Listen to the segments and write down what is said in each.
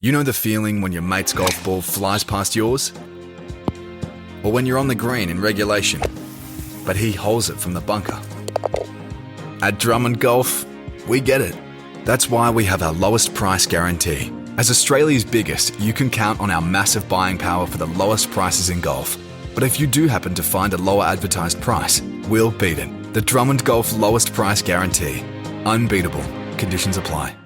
You know the feeling when your mate's golf ball flies past yours? Or when you're on the green in regulation, but he holds it from the bunker? At Drummond Golf, we get it. That's why we have our lowest price guarantee. As Australia's biggest, you can count on our massive buying power for the lowest prices in golf. But if you do happen to find a lower advertised price, we'll beat it. The Drummond Golf lowest price guarantee. Unbeatable. Conditions apply.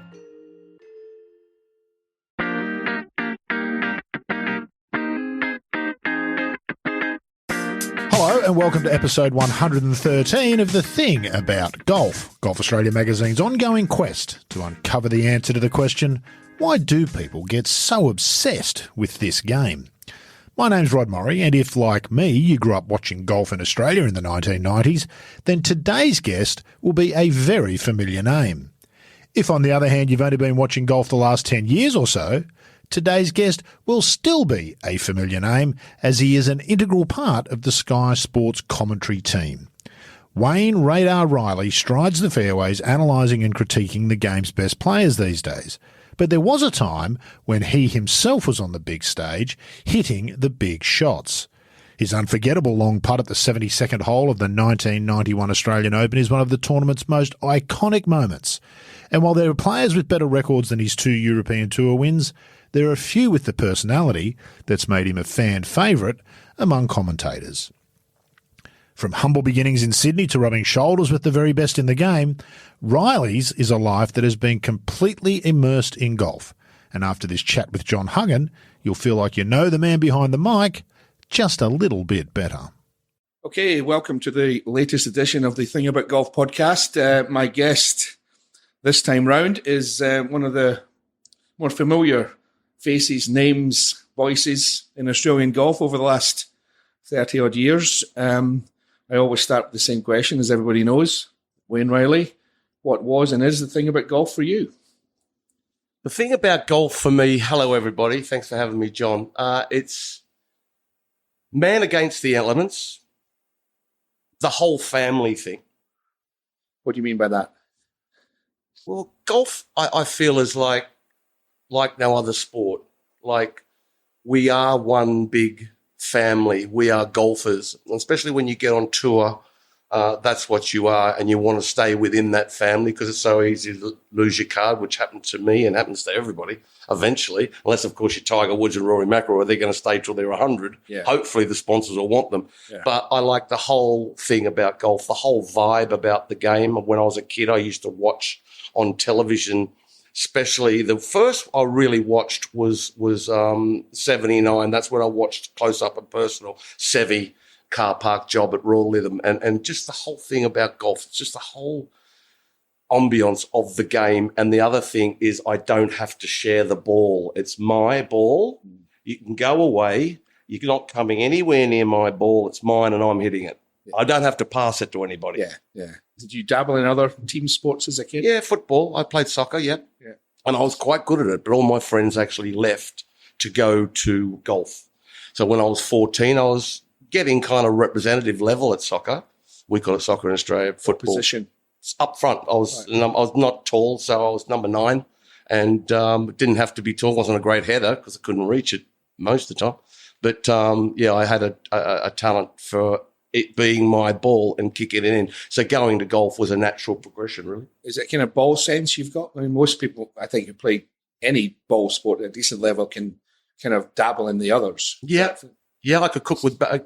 Hello and welcome to episode 113 of The Thing About Golf, Golf Australia magazine's ongoing quest to uncover the answer to the question, why do people get so obsessed with this game? My name's Rod Murray, and if, like me, you grew up watching golf in Australia in the 1990s, then today's guest will be a very familiar name. If, on the other hand, you've only been watching golf the last 10 years or so, today's guest will still be a familiar name, as he is an integral part of the Sky Sports commentary team. Wayne Radar Riley strides the fairways analysing and critiquing the game's best players these days. But there was a time when he himself was on the big stage, hitting the big shots. His unforgettable long putt at the 72nd hole of the 1991 Australian Open is one of the tournament's most iconic moments. And while there are players with better records than his 2 European Tour wins, there are few with the personality that's made him a fan favourite among commentators. From humble beginnings in Sydney to rubbing shoulders with the very best in the game, Riley's is a life that has been completely immersed in golf. And after this chat with John Huggan, you'll feel like you know the man behind the mic just a little bit better. Okay, welcome to the latest edition of the Thing About Golf podcast. My guest this time round is one of the more familiar faces, names, voices in Australian golf over the last 30-odd years. I always start with the same question, as everybody knows. Wayne Riley, what was and is the thing about golf for you? The thing about golf for me, hello everybody, thanks for having me, John. It's man against the elements, the whole family thing. What do you mean by that? Well, golf, I feel, is like no other sport. Like, we are one big family. We are golfers, especially when you get on tour. That's what you are, and you want to stay within that family because it's so easy to lose your card, which happened to me and happens to everybody eventually, unless, of course, you're Tiger Woods and Rory McIlroy. They're going to stay till they're 100. Yeah. Hopefully the sponsors will want them. Yeah. But I like the whole thing about golf, the whole vibe about the game. When I was a kid, I used to watch on television. Especially the first I really watched was 79. That's when I watched close up and personal Sevy car park job at Royal Lytham, and just the whole thing about golf. It's just the whole ambience of the game. And the other thing is I don't have to share the ball. It's my ball. You can go away. You're not coming anywhere near my ball. It's mine and I'm hitting it. I don't have to pass it to anybody. Yeah. Did you dabble in other team sports as a kid? Yeah, football. I played soccer, yeah. And I was quite good at it, but all my friends actually left to go to golf. So when I was 14, I was getting kind of representative level at soccer. We call it soccer in Australia, football. What position? Up front. I was not tall, so I was number 9 and didn't have to be tall. I wasn't a great header because I couldn't reach it most of the time. But, I had a talent for it being my ball and kicking it in. So going to golf was a natural progression, really. Is it kind of ball sense you've got? I mean, most people, I think, who play any ball sport at a decent level can kind of dabble in the others. Yeah, I could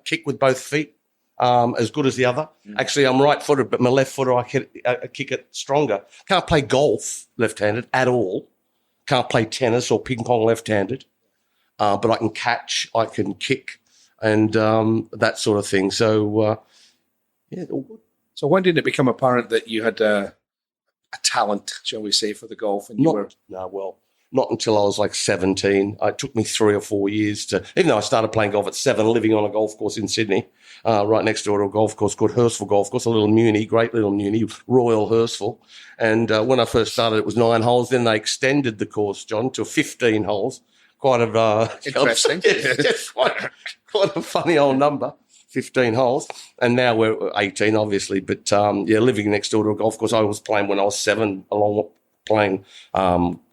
kick with both feet as good as the other. Actually, I'm right-footed, but my left footer, I kick it stronger. Can't play golf left-handed at all. Can't play tennis or ping pong left-handed. But I can catch, I can kick, and that sort of thing. So, all good. So when did it become apparent that you had a talent, shall we say, for the golf? And not until I was like 17. It took me 3 or 4 years to, even though I started playing golf at 7, living on a golf course in Sydney, right next door to a golf course called Hurstville Golf Course, a little muni, great little muni, Royal Hurstville. And when I first started, it was 9 holes. Then they extended the course, John, to 15 holes. Quite a interesting. Quite a funny old number, 15 holes. And now we're 18, obviously. But living next door to a golf course, I was playing when I was 7, along with playing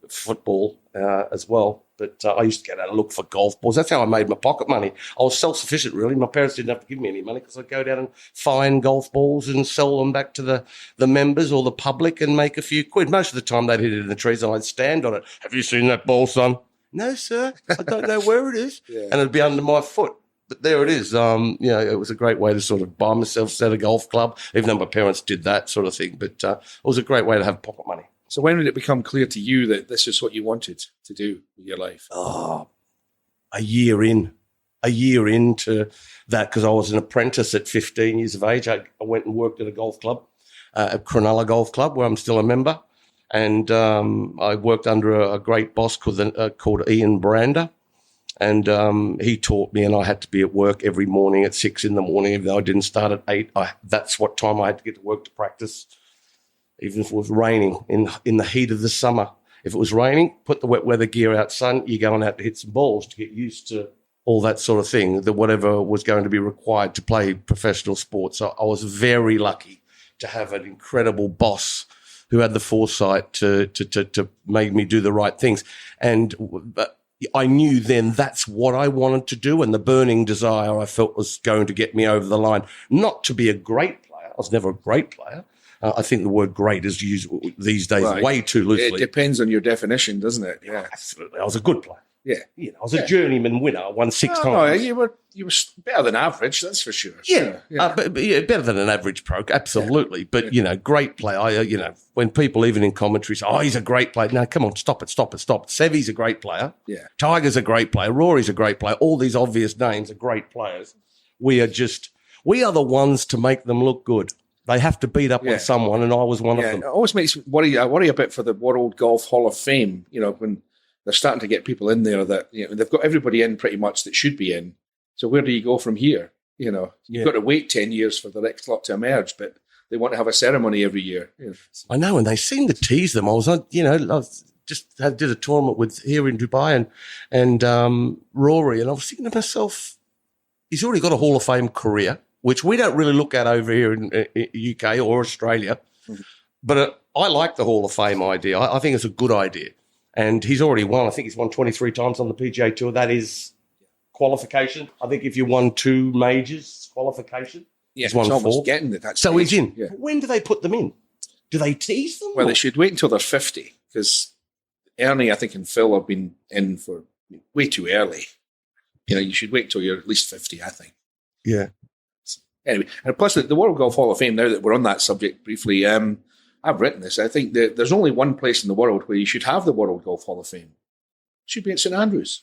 football as well. But I used to go down and look for golf balls. That's how I made my pocket money. I was self-sufficient, really. My parents didn't have to give me any money because I'd go down and find golf balls and sell them back to the members or the public and make a few quid. Most of the time they'd hit it in the trees and I'd stand on it. Have you seen that ball, son? No, sir. I don't know where it is. And it'd be under my foot. But there it is. It was a great way to sort of buy myself a set of golf club, even though my parents did that sort of thing. But it was a great way to have pocket money. So when did it become clear to you that this is what you wanted to do with your life? Oh, a year into that, because I was an apprentice at 15 years of age. I went and worked at a golf club, at Cronulla Golf Club, where I'm still a member. And I worked under a great boss called Ian Brander. And he taught me, and I had to be at work every morning at 6 a.m. If I didn't start at 8, that's what time I had to get to work to practice, even if it was raining in the heat of the summer. If it was raining, put the wet weather gear out, son. You're going out to hit some balls to get used to all that sort of thing, that whatever was going to be required to play professional sports. So I was very lucky to have an incredible boss who had the foresight to make me do the right things. And I knew then that's what I wanted to do, and the burning desire I felt was going to get me over the line. Not to be a great player. I was never a great player. I think the word great is used these days way too loosely. It depends on your definition, doesn't it? Yeah, absolutely. I was a good player. Yeah, I was a journeyman winner. I won 6 times. No, you were better than average, that's for sure. Yeah, but better than an average pro, absolutely. But great player. When people even in commentary say, "Oh, he's a great player," no, come on, stop it. Sevy's a great player. Yeah, Tiger's a great player. Rory's a great player. All these obvious names are great players. We are the ones to make them look good. They have to beat up on someone, and I was one of them. It always makes me worry. I worry a bit for the World Golf Hall of Fame. When they're starting to get people in there that they've got everybody in pretty much that should be in. So where do you go from here? You've got to wait 10 years for the next lot to emerge, but they want to have a ceremony every year. I know, and they seem to tease them. I did a tournament here in Dubai and Rory, and I was thinking to myself, he's already got a Hall of Fame career, which we don't really look at over here in UK or Australia. Mm-hmm. But I like the Hall of Fame idea. I think it's a good idea. And he's already won. I think he's won 23 times on the PGA Tour. That is qualification. I think if you won 2 majors, qualification. Yeah, he's won he's almost 4. getting to that stage. So he's in. Yeah. When do they put them in? Do they tease them? Well, they should wait until they're 50, because Ernie, I think, and Phil have been in for way too early. You should wait till you're at least 50, I think. Yeah. Anyway, and plus the World Golf Hall of Fame, now that we're on that subject briefly, I've written this. I think that there's only one place in the world where you should have the World Golf Hall of Fame. It should be at St Andrews.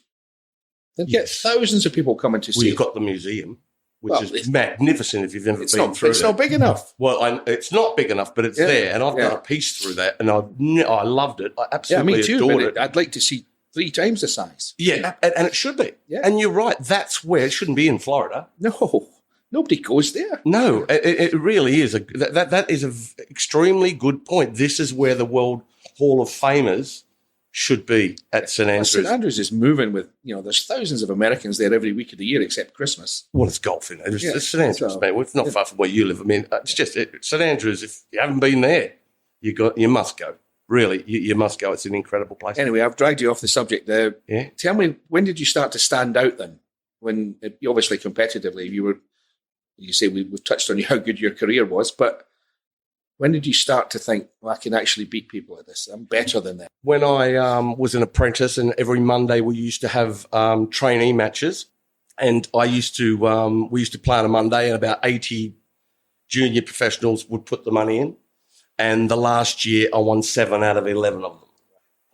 They'd get thousands of people coming to see it. You've got the museum, which is magnificent if you've never been through it. It's not big enough. Well, it's not big enough, but it's there. And I've done a piece through that, and I loved it. I absolutely adored it. I'd like to see 3 times the size. Yeah, and it should be. Yeah. And you're right. That's where it shouldn't be in Florida. No. Nobody goes there. No, it really is. That is an extremely good point. This is where the World Hall of Famers should be, at St Andrews. St Andrews is moving with, there's thousands of Americans there every week of the year except Christmas. Well, it's golf, It's St Andrews, mate. It's not far from where you live. I mean, it's just St Andrews. If you haven't been there, you must go. Really, you must go. It's an incredible place. Anyway, I've dragged you off the subject there. Yeah. Tell me, when did you start to stand out then? When, obviously competitively, you say we've touched on how good your career was, but when did you start to think, well, I can actually beat people at this? I'm better than them. When I was an apprentice, and every Monday we used to have trainee matches, and we used to play on a Monday, and about 80 junior professionals would put the money in. And the last year I won 7 out of 11 of them.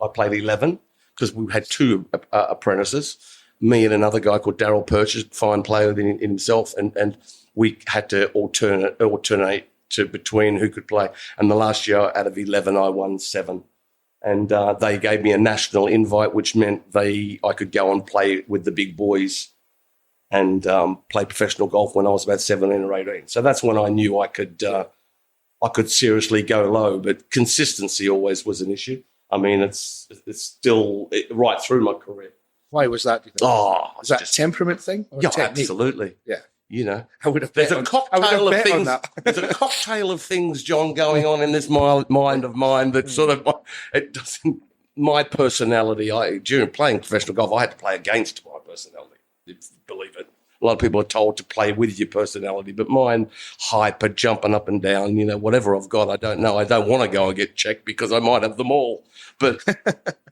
I played 11 because we had 2 apprentices, me and another guy called Daryl Purchase, fine player in himself, and we had to alternate between who could play. And the last year out of 11, I won 7. And they gave me a national invite, which meant I could go and play with the big boys and play professional golf when I was about 17 or 18. So that's when I knew I could seriously go low, but consistency always was an issue. I mean, it's still right through my career. Why was that? Is that a temperament thing? Or technique? Absolutely. Yeah. I would have. There's a cocktail of things. There's a cocktail of things, John, going on in this mind of mine that sort of it doesn't. my personality, during playing professional golf, I had to play against my personality, if you believe it. A lot of people are told to play with your personality, but mine, hyper, jumping up and down, whatever I've got, I don't know. I don't want to go and get checked because I might have them all. But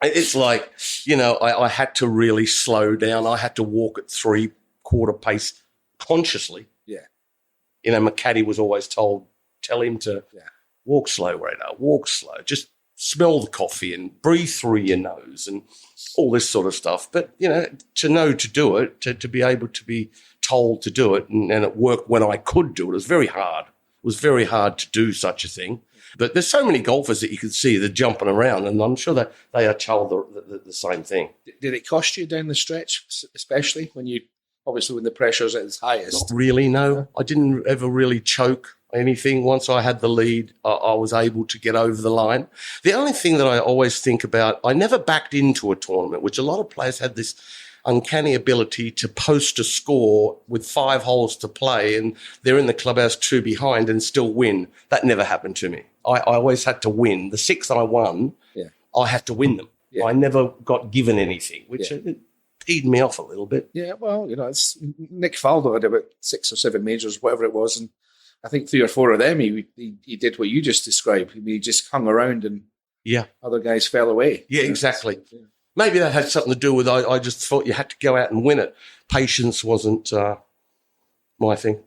it's like, I had to really slow down. I had to walk at 3/4 pace consciously. Yeah. My caddy was always told, tell him to walk slow, Radar, walk slow. Just smell the coffee and breathe through your nose and all this sort of stuff. But, to know to do it, to be able to be told to do it, and it worked when I could do it, it was very hard. It was very hard to do such a thing. But there's so many golfers that you can see, they're jumping around, and I'm sure that they are told the same thing. Did it cost you down the stretch, especially when the pressure's at its highest? Not really, no. I didn't ever really choke anything. Once I had the lead, I was able to get over the line. The only thing that I always think about, I never backed into a tournament, which a lot of players had this uncanny ability to post a score with 5 holes to play and they're in the clubhouse 2 behind and still win. That never happened to me. I always had to win. The 6 I won, I had to win them. Yeah. I never got given anything, which it peed me off a little bit. Yeah, well, it's Nick Faldo had about 6 or 7 majors, whatever it was, and I think 3 or 4 of them he did what you just described. He just hung around and other guys fell away. Yeah, exactly. Yeah. Maybe that had something to do with I just thought you had to go out and win it. Patience wasn't my thing.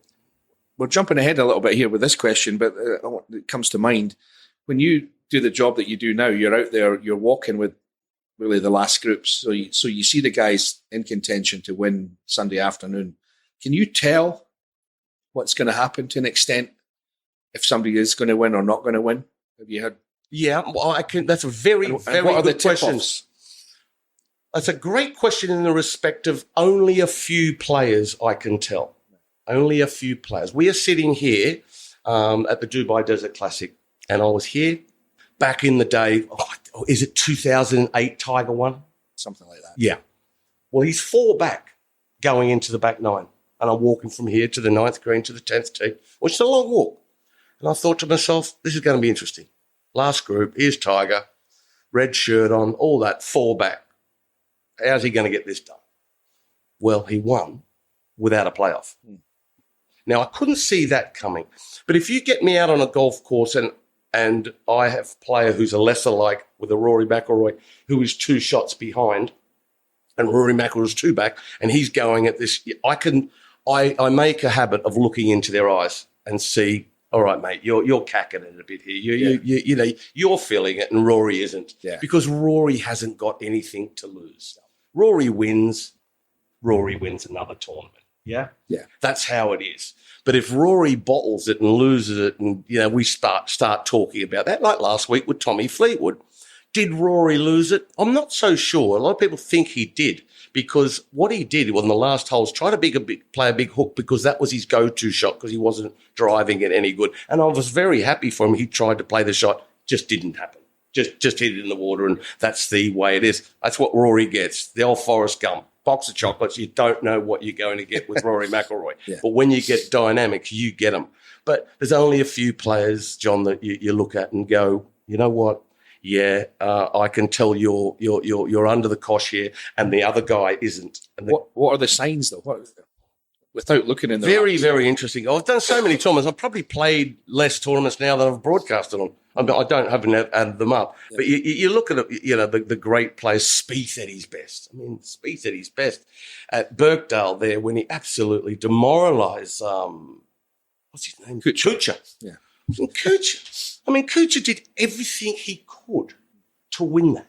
We're jumping ahead a little bit here with this question, but it comes to mind. When you do the job that you do now, you're out there, you're walking with really the last groups. So you see the guys in contention to win Sunday afternoon. Can you tell what's going to happen to an extent if somebody is going to win or not going to win? Have you heard? Yeah, well, I can. That's a very good question. That's a great question in the respect of only a few players I can tell. Only a few players. We are sitting here at the Dubai Desert Classic, and I was here back in the day. Is it 2008 Tiger won? Something like that. Yeah. Well, he's 4 back going into the back 9, and I'm walking from here to the 9th green to the 10th tee, which is a long walk. And I thought to myself, this is going to be interesting. Last group, here's Tiger, red shirt on, all that, 4 back. How's he going to get this done? Well, he won without a playoff. Now, I couldn't see that coming. But if you get me out on a golf course and I have a player who's a lesser like with a Rory McIlroy who is 2 shots behind and Rory McIlroy's 2 back and he's going at this, I make a habit of looking into their eyes and see, all right, mate, you're cacking it a bit here. You're feeling it and Rory isn't. Yeah. Because Rory hasn't got anything to lose. Rory wins another tournament. Yeah? Yeah. That's how it is. But if Rory bottles it and loses it and, we start talking about that, like last week with Tommy Fleetwood. Did Rory lose it? I'm not so sure. A lot of people think he did because what he did on the last hole was try to play a big hook because that was his go-to shot because he wasn't driving it any good. And I was very happy for him. He tried to play the shot, just didn't happen. Just hit it in the water, and that's the way it is. That's what Rory gets, the old Forrest Gump. Box of chocolates, you don't know what you're going to get with Rory McIlroy. Yeah. But when you get dynamics, you get them. But there's only a few players, John, that you look at and go, you know what? Yeah, I can tell you're under the cosh here, and the other guy isn't. And what are the signs, though? Without looking in the very, very interesting. I've done so many tournaments. I've probably played less tournaments now than I've broadcasted on. I haven't added them up. Yeah. But you look at it, the great players, Spieth at his best. I mean, Spieth at his best at Birkdale there when he absolutely demoralised, what's his name? Kuchar. Yeah. Kuchar. I mean, Kuchar did everything he could to win that.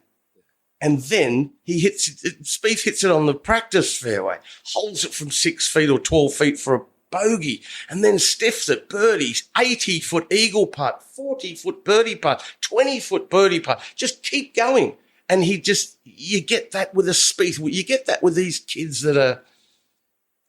And then Spieth hits it on the practice fairway, holds it from 6 feet or 12 feet for a bogey, and then stiffs it, birdies, 80-foot eagle putt, 40-foot birdie putt, 20-foot birdie putt. Just keep going. And you get that with a Spieth. You get that with these kids that are,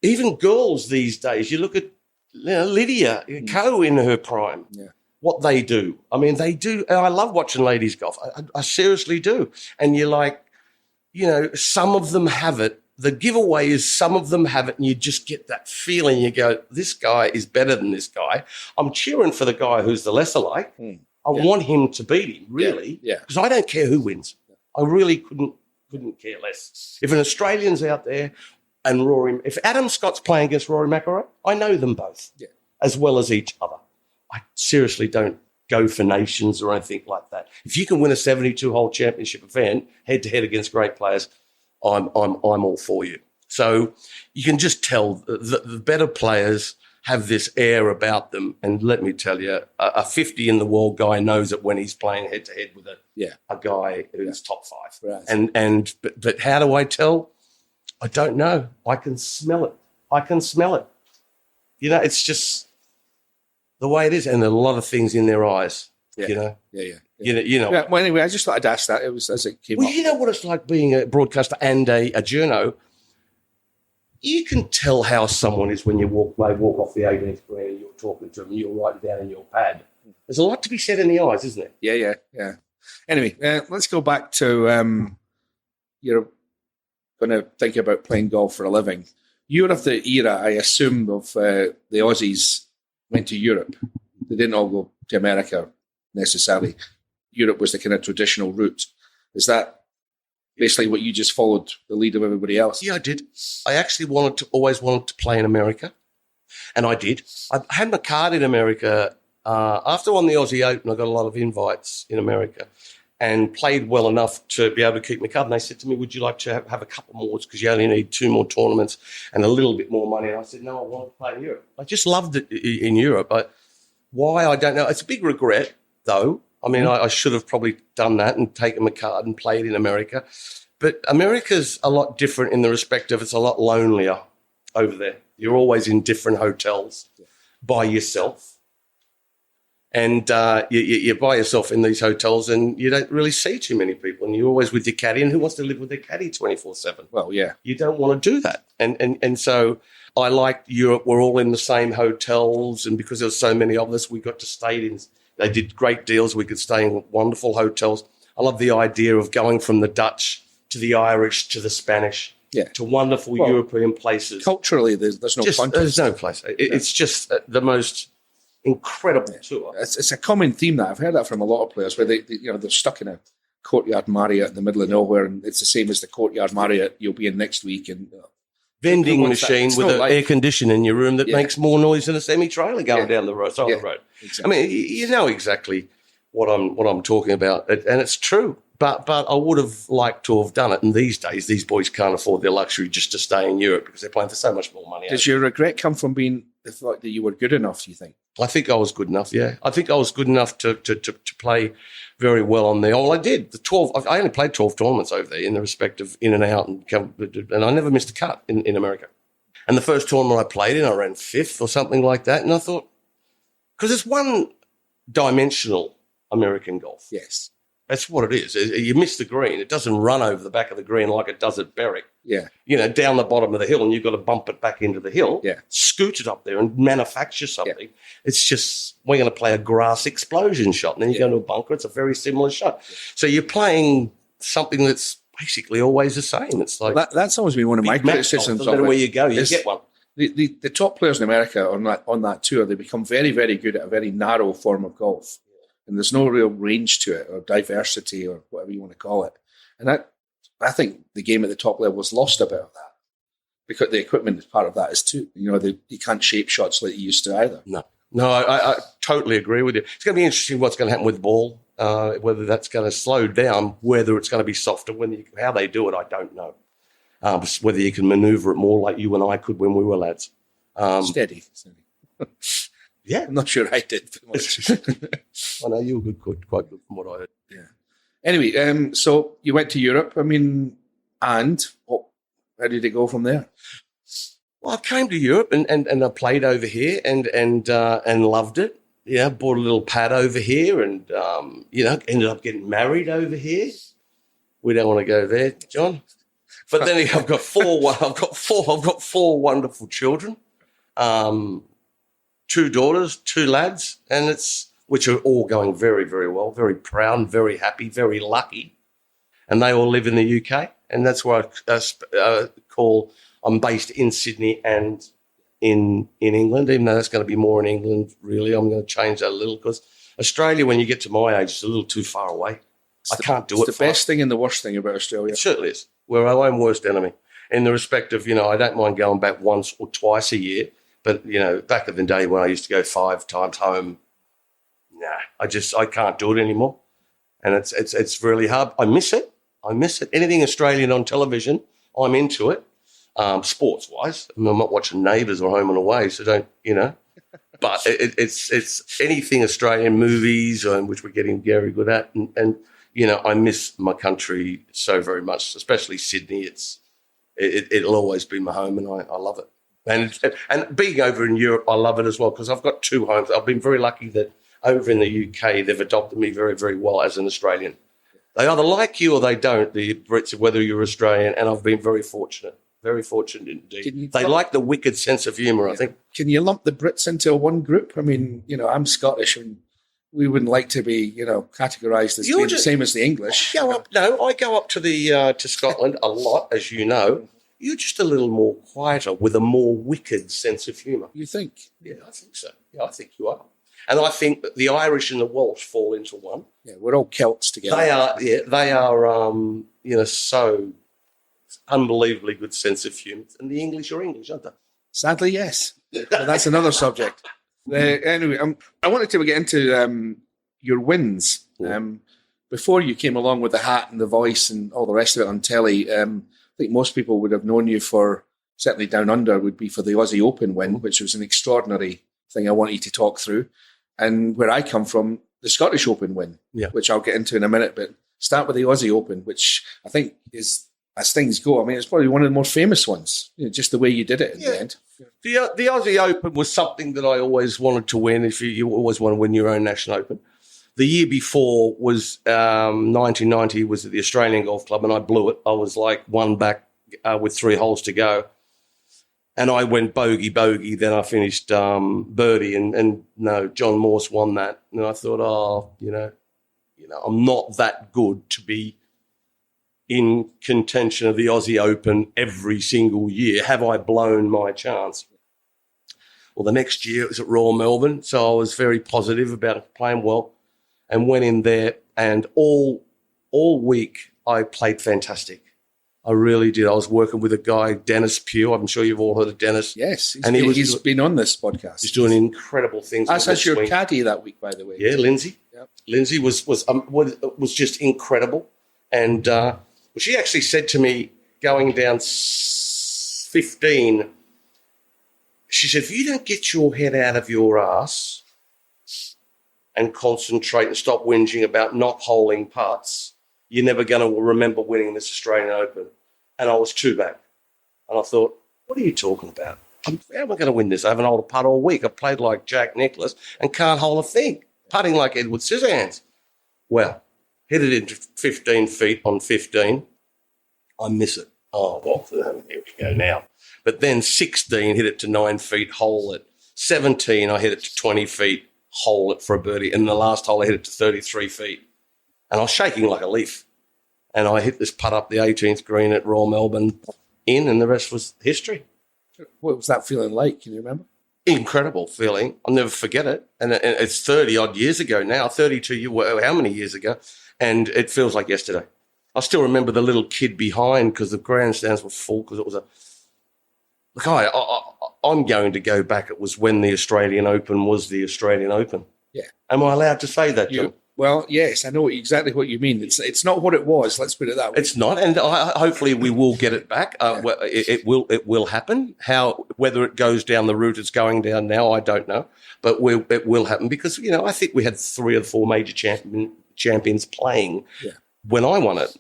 even girls these days. You look at Lydia Ko in her prime. Yeah. What they do. I mean, they do. And I love watching ladies golf. I seriously do. And you're like, some of them have it. The giveaway is some of them have it, and you just get that feeling. You go, this guy is better than this guy. I'm cheering for the guy who's the lesser like. I want him to beat him, really. Yeah. Because I don't care who wins. I really couldn't care less. If an Australian's out there and if Adam Scott's playing against Rory McIlroy, I know them both as well as each other. I seriously don't go for nations or anything like that. If you can win a 72-hole championship event head-to-head against great players, I'm all for you. So you can just tell the better players have this air about them. And let me tell you, a 50 in the world guy knows it when he's playing head-to-head with a guy who's top five. Right. But how do I tell? I don't know. I can smell it. You know, it's just the way it is. And there are a lot of things in their eyes, you know. Yeah. You know. Yeah, well, anyway, I just thought I'd ask that. It was as it came up. You know what it's like being a broadcaster and a journo. You can tell how someone is when they walk off the 18th green and you're talking to them and you're writing down in your pad. There's a lot to be said in the eyes, isn't it? Yeah. Anyway, let's go back to you're going to think about playing golf for a living. You're of the era, I assume, of the Aussies went to Europe. They didn't all go to America necessarily. Europe was the kind of traditional route. Is that basically what you just followed the lead of everybody else? Yeah, I did. I actually always wanted to play in America, and I did. I had my card in America. After I won the Aussie Open, I got a lot of invites in America and played well enough to be able to keep my card. And they said to me, would you like to have a couple more because you only need 2 more tournaments and a little bit more money? And I said, no, I want to play in Europe. I just loved it in Europe. Why, I don't know. It's a big regret, though. I mean, I should have probably done that and taken my card and played in America. But America's a lot different in the respect of it's a lot lonelier over there. You're always in different hotels by yourself. And you're by yourself in these hotels and you don't really see too many people. And you're always with your caddy. And who wants to live with their caddy 24/7? Well, yeah. You don't want to do that. And so I liked Europe. We're all in the same hotels. And because there were so many of us, we got to stay in. They did great deals. We could stay in wonderful hotels. I love the idea of going from the Dutch to the Irish to the Spanish to wonderful European places. Culturally, there's no contest. There's no place. It's just the most incredible tour. It's a common theme that I've heard that from a lot of players where they're stuck in a Courtyard Marriott in the middle of nowhere, and it's the same as the Courtyard Marriott you'll be in next week. And vending machine with an air conditioner in your room that makes more noise than a semi-trailer going down the road. The road. Exactly. I mean, you know exactly what I'm talking about, and it's true. But I would have liked to have done it. And these days, these boys can't afford their luxury just to stay in Europe because they're playing for so much more money. Does your regret come from being the thought that you were good enough, do you think? I think I was good enough, yeah. I think I was good enough to play very well on there. Well, I did. I only played 12 tournaments over there in the respect of in and out, and I never missed a cut in America. And the first tournament I played in, I ran 5th or something like that. And I thought, because it's one-dimensional American golf. Yes. That's what it is. You miss the green. It doesn't run over the back of the green like it does at Berwick. Yeah. You know, down the bottom of the hill, and you've got to bump it back into the hill, scoot it up there and manufacture something. Yeah. It's just, we're going to play a grass explosion shot, and then you go into a bunker. It's a very similar shot. So you're playing something that's basically always the same. It's like that's always been one of my criticisms. No matter where you go, you get one. The top players in America on that tour, they become very, very good at a very narrow form of golf. And there's no real range to it or diversity or whatever you want to call it. And I think the game at the top level was lost about that because the equipment is part of that is too. You know, you can't shape shots like you used to either. No, I totally agree with you. It's going to be interesting what's going to happen with the ball, whether that's going to slow down, whether it's going to be softer. How they do it, I don't know. Whether you can maneuver it more like you and I could when we were lads. Steady. Yeah. I'm not sure I did. I know you were quite good from what I heard. Yeah. Anyway, so you went to Europe. I mean, and how did it go from there? Well, I came to Europe and I played over here and loved it. Yeah, bought a little pad over here and ended up getting married over here. We don't want to go there, John. But then I've got four wonderful children. 2 daughters, 2 lads, which are all going very, very well, very proud, very happy, very lucky. And they all live in the UK. And that's where I'm based in Sydney and in England, even though that's going to be more in England, really. I'm going to change that a little because Australia, when you get to my age, is a little too far away. I can't do it. It's the best thing and the worst thing about Australia. It certainly is. We're our own worst enemy in the respect of, I don't mind going back once or twice a year, but, back in the day when I used to go 5 times home, I can't do it anymore. And it's really hard. I miss it. Anything Australian on television, I'm into it. Sports-wise, I'm not watching Neighbours or Home and Away, so don't, But it's anything Australian movies, which we're getting very good at. And I miss my country so very much, especially Sydney. It'll always be my home, and I love it. And being over in Europe, I love it as well, because I've got 2 homes. I've been very lucky that over in the UK, they've adopted me very, very well as an Australian. They either like you or they don't, the Brits, whether you're Australian, and I've been very fortunate. Very fortunate indeed. They like the wicked sense of humour, I think. Can you lump the Brits into one group? I mean, I'm Scottish, and we wouldn't like to be, categorised as being the same as the English. I go up to Scotland a lot, as you know. You're just a little more quieter with a more wicked sense of humour. You think? Yeah, I think so. Yeah, I think you are. And I think that the Irish and the Welsh fall into one. Yeah, we're all Celts together. They are, so unbelievably good sense of humour. And the English are English, aren't they? Sadly, yes. Well, that's another subject. Anyway, I wanted to get into your wins. Before you came along with the hat and the voice and all the rest of it on telly, I think most people would have known you for, certainly down under, would be for the Aussie Open win, which was an extraordinary thing I want you to talk through. And where I come from, the Scottish Open win, which I'll get into in a minute. But start with the Aussie Open, which I think is, as things go, I mean, it's probably one of the more famous ones, just the way you did it in the end. The Aussie Open was something that I always wanted to win. If you always want to win your own national open. The year before was 1990, was at the Australian Golf Club, and I blew it. I was like one back with 3 holes to go. And I went bogey, then I finished birdie, and no, John Morse won that. And I thought, I'm not that good to be in contention of the Aussie Open every single year. Have I blown my chance? Well, the next year it was at Royal Melbourne, so I was very positive about playing well and went in there, and all week I played fantastic. I really did. I was working with a guy, Dennis Pugh. I'm sure you've all heard of Dennis. Yes, he's been on this podcast. He's doing incredible things. As your caddy that week, by the way. Yeah, Lindsay. Yep. Lindsay was just incredible, and she actually said to me going down 15. She said, "If you don't get your head out of your ass and concentrate and stop whinging about not holding putts, you're never going to remember winning this Australian Open." And I was 2 back. And I thought, what are you talking about? How am I going to win this? I haven't held a putt all week. I've played like Jack Nicklaus and can't hold a thing. Putting like Edward Scissorhands. Well, hit it into 15 feet on 15. I miss it. Oh, well, here we go now. But then 16, hit it to 9 feet, hole it. 17, I hit it to 20 feet, hole it for a birdie. And the last hole, I hit it to 33 feet. And I was shaking like a leaf. And I hit this putt up the 18th green at Royal Melbourne and the rest was history. What was that feeling like? Can you remember? Incredible feeling. I'll never forget it. And it's 30-odd years ago now, 32 years, how many years ago? And it feels like yesterday. I still remember the little kid behind because the grandstands were full because it was Look, I'm going to go back. It was when the Australian Open was the Australian Open. Yeah. Am I allowed to say that, John? Well, yes, I know exactly what you mean. It's not what it was. Let's put it that way. It's not, and hopefully we will get it back. It will happen. Whether it goes down the route it's going down now, I don't know, but it will happen because I think we had 3 or 4 major champions playing when I won it.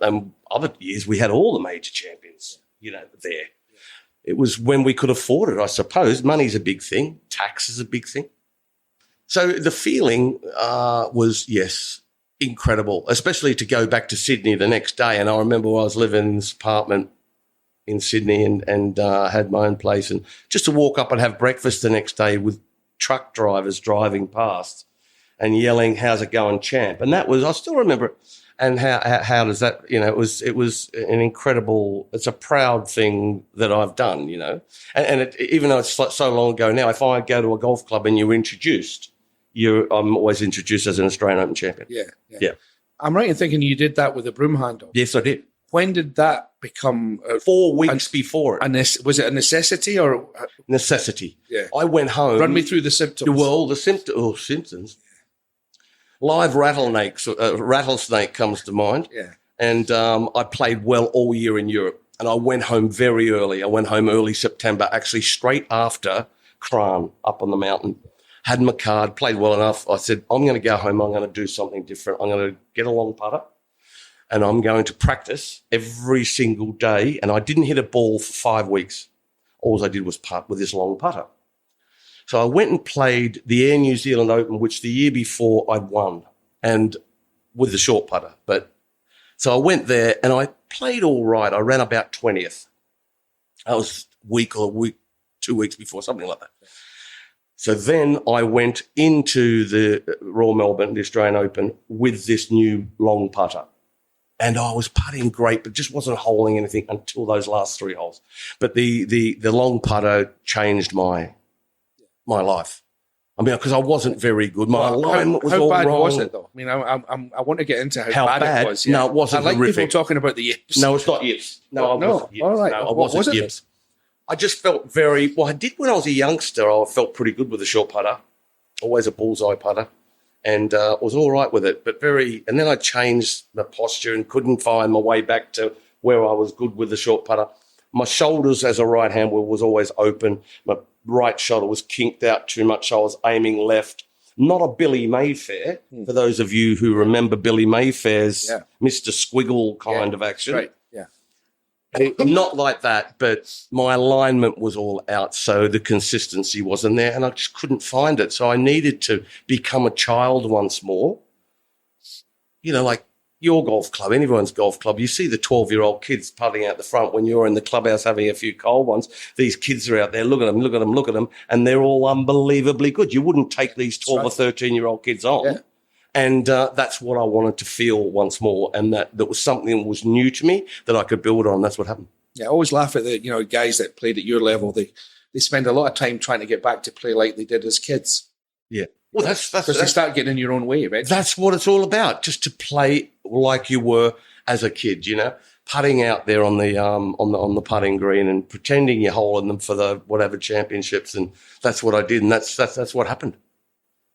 Other years we had all the major champions, there. Yeah. It was when we could afford it, I suppose. Money's a big thing. Tax is a big thing. So the feeling was, yes, incredible, especially to go back to Sydney the next day. And I remember I was living in this apartment in Sydney and had my own place. And just to walk up and have breakfast the next day with truck drivers driving past and yelling, "How's it going, champ?" And that was, I still remember it. And how does that, it was an incredible, it's a proud thing that I've done, And even though it's so long ago now, if I go to a golf club and you're introduced, I'm always introduced as an Australian Open champion. Yeah. I'm right in thinking you did that with a broom handle. Yes, I did. When did that become 4 weeks before it. was it a necessity or Necessity. Yeah. I went home. run me through the symptoms? Well, the symptoms. Live rattlesnake comes to mind. Yeah. And I played well all year in Europe. And I went home very early. I went home early September, actually straight after Cran up on the mountain. Had my card, played well enough. I said, I'm going to go home. I'm going to do something different. I'm going to get a long putter and I'm going to practice every single day. And I didn't hit a ball for 5 weeks. All I did was putt with this long putter. So I went and played the Air New Zealand Open, which the year before I'd won, and with the short putter. So I went there and I played all right. I ran about 20th. That was a week, 2 weeks before, something like that. So then I went into the Royal Melbourne, the Australian Open, with this new long putter. And I was putting great, but just wasn't holing anything until those last 3 holes. But the long putter changed my life. I mean, because I wasn't very good. My alignment was all wrong. How bad was it, though? I mean, I want to get into how bad it was. Yeah. No, it wasn't I like horrific. people talking about the yips. No, it's not yips. No, I wasn't yips. All right. No, I wasn't yips. I just felt I did when I was a youngster. I felt pretty good with the short putter, always a bullseye putter, and was all right with it. And then I changed the posture and couldn't find my way back to where I was good with the short putter. My shoulders as a right hander was always open. My right shoulder was kinked out too much. I was aiming left. Not a Billy Mayfair, for those of you who remember Billy Mayfair's Mr. Squiggle kind of action. Right, yeah. Not like that, but my alignment was all out, so the consistency wasn't there, and I just couldn't find it. So I needed to become a child once more. You know, like your golf club, anyone's golf club, you see the 12-year-old kids putting out the front when you're in the clubhouse having a few cold ones. These kids are out there, look at them, and they're all unbelievably good. You wouldn't take these 12 or 13-year-old kids on. Yeah. And that's what I wanted to feel once more, and that was something that was new to me that I could build on. That's what happened. Yeah, I always laugh at the guys that played at your level. They spend a lot of time trying to get back to play like they did as kids. Yeah. Well, that's because you start getting in your own way eventually. That's what it's all about, just to play like you were as a kid, putting out there on the putting green and pretending you're holding them for the whatever championships, and that's what I did, and that's what happened.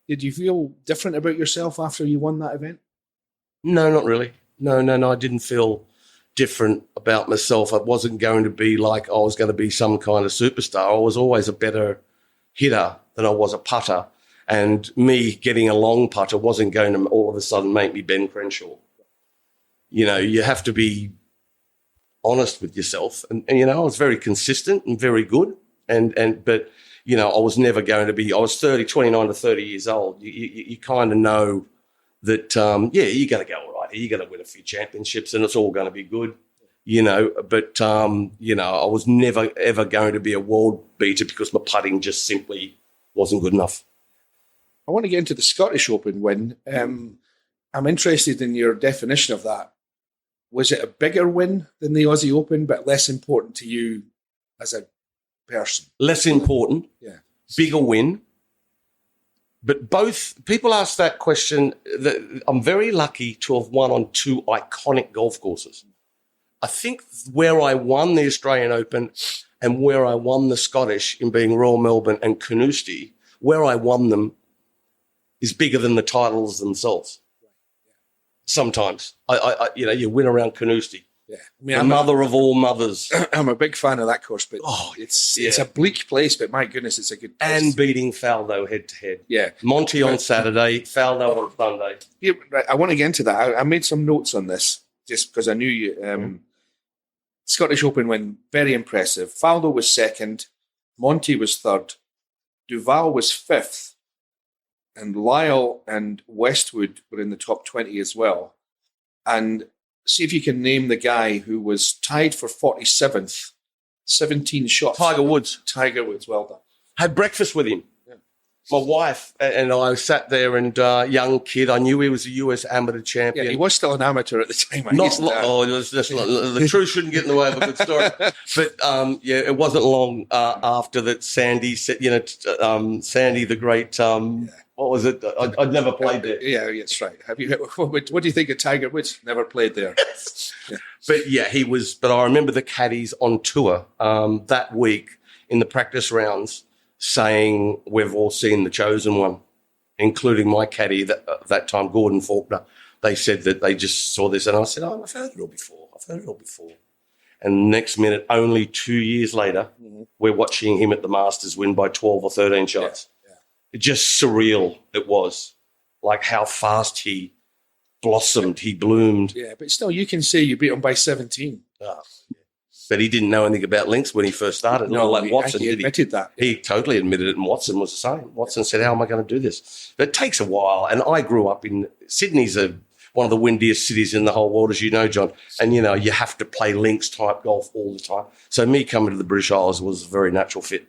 Did you feel different about yourself after you won that event? No, not really. No. I didn't feel different about myself. I wasn't going to be like I was going to be some kind of superstar. I was always a better hitter than I was a putter. And me getting a long putter wasn't going to all of a sudden make me Ben Crenshaw. You have to be honest with yourself. And I was very consistent and very good. But I was never going to be, I was 29 to 30 years old. You kind of know that, you're going to go all right. You're going to win a few championships and it's all going to be good, But, I was never, ever going to be a world beater because my putting just simply wasn't good enough. I want to get into the Scottish Open win. I'm interested in your definition of that. Was it a bigger win than the Aussie Open, but less important to you as a person? Less important. Yeah. Bigger win. But both, people ask that question. I'm very lucky to have won on 2 iconic golf courses. I think where I won the Australian Open and where I won the Scottish in being Royal Melbourne and Carnoustie, where I won them is bigger than the titles themselves. Sometimes, you win around Carnoustie. Yeah, I mean, the mother of all mothers. I'm a big fan of that course, but it's a bleak place. But my goodness, it's a good place. And beating Faldo head to head. Yeah, Monty on Saturday, Faldo on Sunday. Yeah, right, I want to get into that. I made some notes on this just because I knew you. Scottish Open win, very impressive. Faldo was second, Monty was third, Duval was fifth. And Lyle and Westwood were in the top 20 as well. And see if you can name the guy who was tied for 47th, 17 shots. Tiger Woods. Tiger Woods, well done. Had breakfast with him. Yeah. My wife and I sat there, and young kid, I knew he was a US amateur champion. Yeah, he was still an amateur at the time. The truth shouldn't get in the way of a good story. But it wasn't long after that. Sandy said, Sandy the great. What was it? I'd never played there. Yeah, that's right. What do you think of Tiger Woods? Never played there. Yeah. But yeah, he was. But I remember the caddies on tour that week in the practice rounds saying, "We've all seen the chosen one," including my caddy that time, Gordon Faulkner. They said that they just saw this, and I said, "Oh, I've heard it all before." And next minute, only 2 years later, we're watching him at the Masters win by 12 or 13 shots. Yeah. It's just surreal. It was like how fast he blossomed, he bloomed. Yeah, but still, you can say you beat him by 17. But he didn't know anything about links when he first started. No, like Watson he admitted that. He totally admitted it, and Watson was the same. Watson said, "How am I going to do this?" But it takes a while, and I grew up in Sydney's one of the windiest cities in the whole world, as you know, John. And, you have to play links-type golf all the time. So me coming to the British Isles was a very natural fit.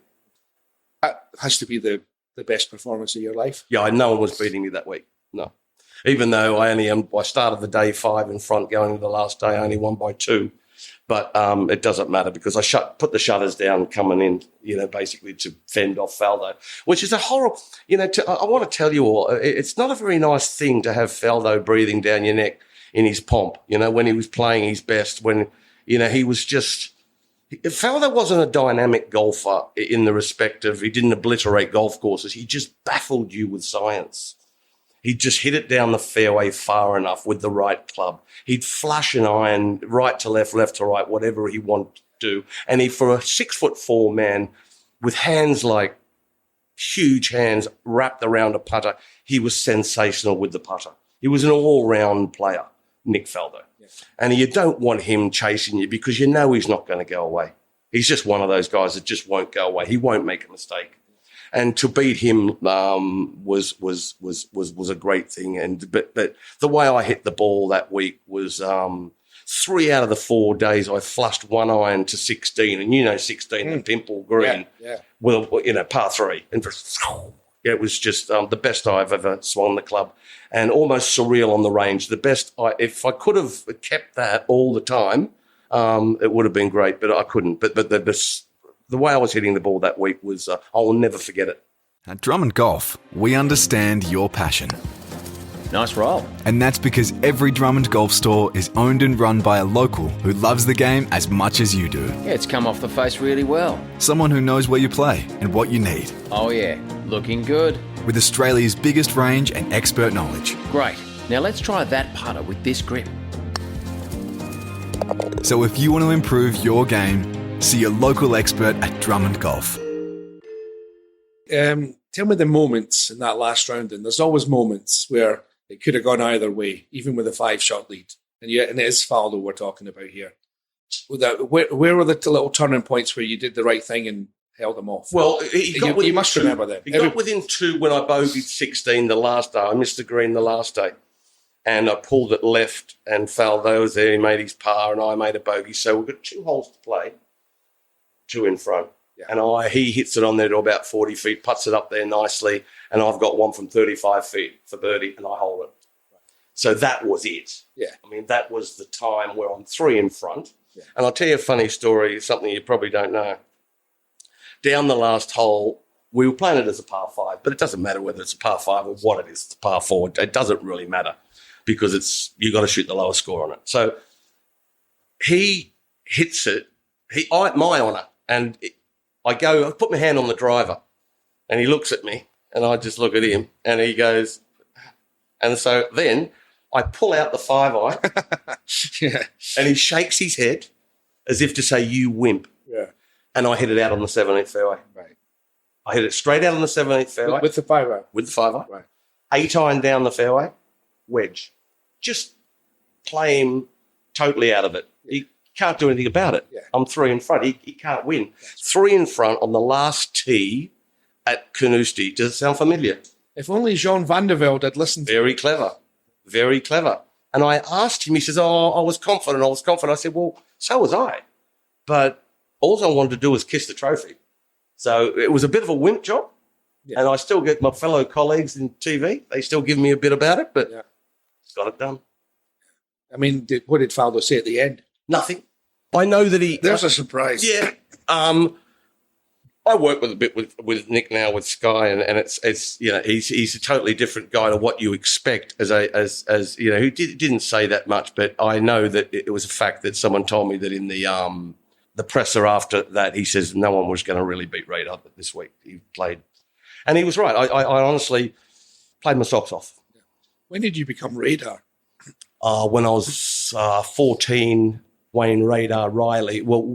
That has to be the best performance of your life. Yeah, no one was beating me that week. No. Even though I started the day 5 in front, going to the last day, I only won by 2. But it doesn't matter because I put the shutters down coming in, basically to fend off Faldo, which is a horrible, I want to tell you all, it's not a very nice thing to have Faldo breathing down your neck in his pomp, when he was playing his best, when, he was just, Faldo wasn't a dynamic golfer in the respect of he didn't obliterate golf courses. He just baffled you with science. He'd just hit it down the fairway far enough with the right club. He'd flush an iron right to left, left to right, whatever he wanted to do. And for a 6'4" man with hands like huge hands wrapped around a putter, he was sensational with the putter. He was an all-round player, Nick Faldo. Yeah. And you don't want him chasing you because he's not going to go away. He's just one of those guys that just won't go away. He won't make a mistake. And to beat him was a great thing. But the way I hit the ball that week was 3 out of the 4 days I flushed one iron to 16, and 16, the pimple green, well, par 3, and it was just the best I've ever swung the club, and almost surreal on the range. The best if I could have kept that all the time, it would have been great, but I couldn't. But the way I was hitting the ball that week was, I will never forget it. At Drummond Golf, we understand your passion. Nice roll. And that's because every Drummond Golf store is owned and run by a local who loves the game as much as you do. Yeah, it's come off the face really well. Someone who knows where you play and what you need. Oh yeah, looking good. With Australia's biggest range and expert knowledge. Great. Now let's try that putter with this grip. So if you want to improve your game, see your local expert at Drummond Golf. Tell me the moments in that last round. And there's always moments where it could have gone either way, even with a 5-shot lead. And it is Faldo we're talking about here. Where were the little turning points where you did the right thing and held them off? Well, you must remember them. He got within 2 when I bogeyed 16 the last day. I missed the green the last day. And I pulled it left, and Faldo was there. He made his par, and I made a bogey. So we've got 2 holes to play. 2 in front. Yeah. And he hits it on there to about 40 feet, puts it up there nicely, and I've got one from 35 feet for birdie, and I hold it. Right. So that was it. Yeah. I mean, that was the time where I'm 3 in front. Yeah. And I'll tell you a funny story, something you probably don't know. Down the last hole, we were playing it as a par 5, but it doesn't matter whether it's a par 5 or what it is. It's a par 4. It doesn't really matter because you got to shoot the lowest score on it. So he hits it. My honour. And I put my hand on the driver, and he looks at me, and I just look at him, and he goes, and so then I pull out the 5-iron, yeah. And he shakes his head as if to say, "You wimp." Yeah. And I hit it out on the 17th fairway. Right. I hit it straight out on the 17th fairway. With the 5-iron? With the 5-iron. Right. 8-iron down the fairway, wedge. Just play him totally out of it. He can't do anything about it. Yeah. I'm 3 in front. He can't win. 3 in front on the last tee at Carnoustie. Does it sound familiar? If only Jean van der Velde had listened. Very clever. Very clever. And I asked him, he says, "Oh, I was confident. I said, "Well, so was I. But all I wanted to do was kiss the trophy." So it was a bit of a wimp job, Yeah. And I still get my fellow colleagues in TV. They still give me a bit about it, but it's got it done. I mean, what did Faldo say at the end? Nothing. I know that he... There's a surprise. Yeah. I work with a bit with Nick now with Sky, and it's he's a totally different guy to what you expect as he didn't say that much, but I know that it was a fact that someone told me that in the presser after that he says no one was going to really beat Radar this week. He played, and he was right. I honestly played my socks off. When did you become Radar? When I was 14, Wayne Radar Riley. Well,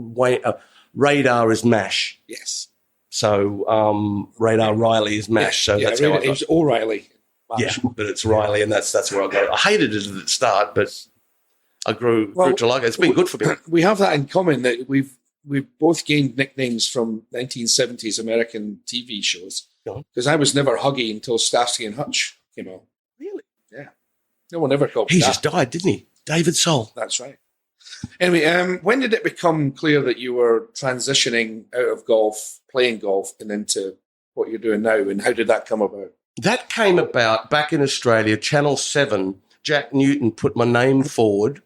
Radar is MASH. Yes. So Radar Riley is MASH. So that's how I got it was O'Reilly. Yeah, but it's Riley, and that's where I got it. I hated it at the start, but I grew to like it. It's been good for me. We have that in common, that we've both gained nicknames from 1970s American TV shows. Because I was never Huggy until Starsky and Hutch came out. Really? Yeah. No one ever called me He that. just died, didn't he? David Soul. That's right. Anyway, when did it become clear that you were transitioning out of golf, playing golf, and into what you're doing now? And how did that come about? That came about back in Australia, Channel 7. Jack Newton put my name forward,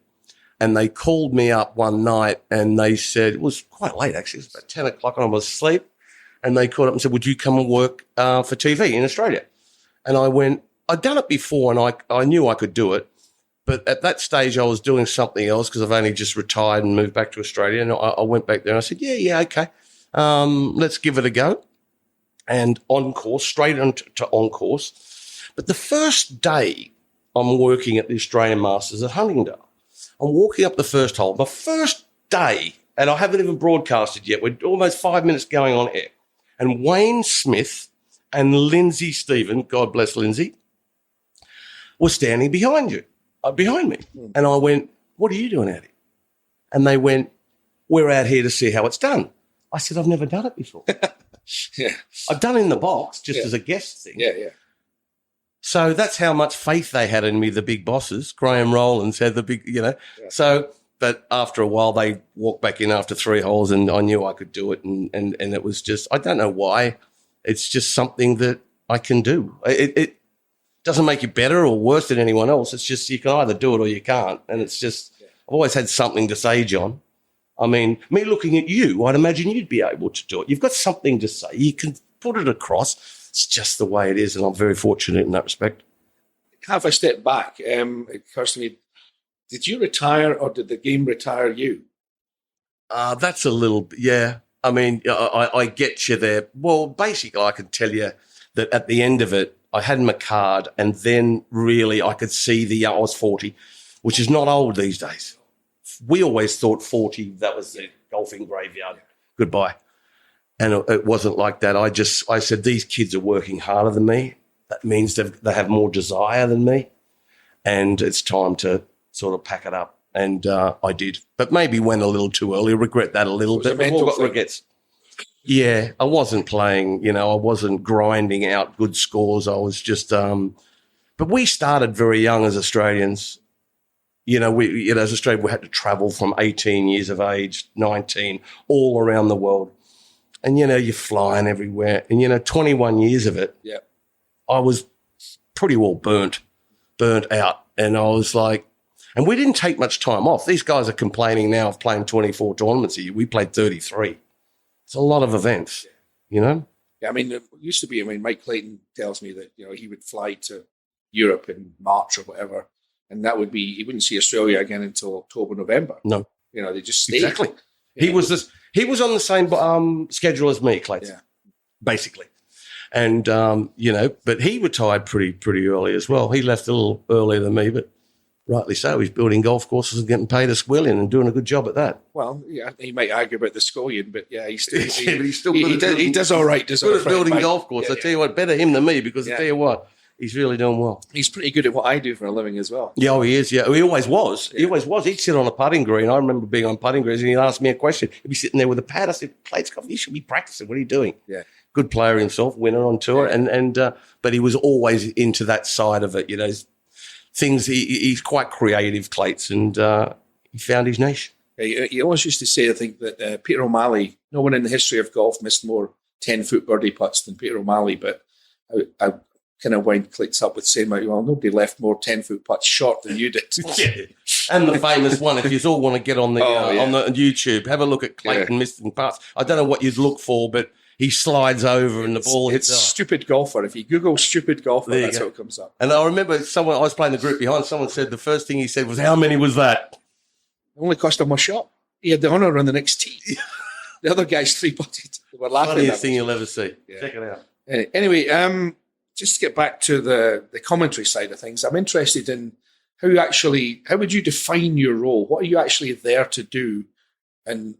and they called me up one night, and they said, it was quite late actually, it was about 10 o'clock and I was asleep, and they called up and said, would you come and work for TV in Australia? And I went, I'd done it before, and I knew I could do it. But at that stage, I was doing something else because I've only just retired and moved back to Australia. And I went back there and I said, yeah, okay. Let's give it a go. And on course, straight to on course. But the first day I'm working at the Australian Masters at Huntingdale, I'm walking up the first hole. My first day, and I haven't even broadcasted yet. We're almost 5 minutes going on air. And Wayne Smith and Lindsay Stephen, God bless Lindsay, were standing behind me. And I went, what are you doing out here? And they went, we're out here to see how it's done. I said, I've never done it before. Yeah. I've done it in the box just as a guest thing. Yeah. So that's how much faith they had in me, the big bosses. Graham Rowlands had the big, Yeah. So, but after a while, they walked back in after 3 holes and I knew I could do it. And it was just, I don't know why. It's just something that I can do. It doesn't make you better or worse than anyone else. It's just you can either do it or you can't. And it's just, I've always had something to say, John. I mean, me looking at you, I'd imagine you'd be able to do it. You've got something to say. You can put it across. It's just the way it is, and I'm very fortunate in that respect. Have a step back. It occurs to me, did you retire or did the game retire you? That's a little, yeah. I mean, I get you there. Well, basically, I can tell you that at the end of it, I had my card, and then really I could see I was 40, which is not old these days. We always thought 40, that was the golfing graveyard. Goodbye. And it wasn't like that. I said, these kids are working harder than me. That means they have more desire than me. And it's time to sort of pack it up. And I did. But maybe went a little too early. Regret that a little bit. We've all got regrets. Yeah, I wasn't playing, I wasn't grinding out good scores. I was just, but we started very young as Australians. As Australia, we had to travel from 18 years of age, 19, all around the world. And, you're flying everywhere. And, 21 years of it, I was pretty well burnt out. And I was like, and we didn't take much time off. These guys are complaining now of playing 24 tournaments a year. We played 33. It's a lot of events, Yeah, I mean, it used to be, Mike Clayton tells me that, he would fly to Europe in March or whatever, and that would be, he wouldn't see Australia again until October, November. No. They just stayed. Exactly. He was on the same schedule as me, Clayton, basically. And, but he retired pretty early as well. He left a little earlier than me, but rightly so. He's building golf courses and getting paid a squillion and doing a good job at that. Well, yeah, he might argue about the scullion, but he's still, he does all right. Good at building golf courses. I tell you what, better him than me, because I tell you what, he's really doing well. He's pretty good at what I do for a living as well. Yeah, he is. Yeah, he always was. Yeah. He always was. He'd sit on a putting green. I remember being on putting greens and he'd ask me a question. He'd be sitting there with a pad. I said, "Play golf. You should be practicing. What are you doing?" Yeah. Good player himself, winner on tour, but he was always into that side of it. Things. He's quite creative, Clates, and he found his niche. He always used to say, I think, that Peter O'Malley, no one in the history of golf missed more 10-foot birdie putts than Peter O'Malley, but I kind of wind clicks up with saying, well, nobody left more 10-foot putts short than you did. Yeah. And the famous one, if you all want to get on the on the YouTube, have a look at Clayton missing putts. I don't know what you'd look for, but he slides over and the ball hits. It's stupid golfer. If you Google stupid golfer, that's how it comes up. And I remember I was playing the group behind, someone said the first thing he said was, how many was that? It only cost him a shot. He had the honour on the next tee. The other guys three-putted. They were laughing. Funniest thing you'll ever see. Yeah. Check it out. Anyway, just to get back to the commentary side of things, I'm interested in how would you define your role? What are you actually there to do? And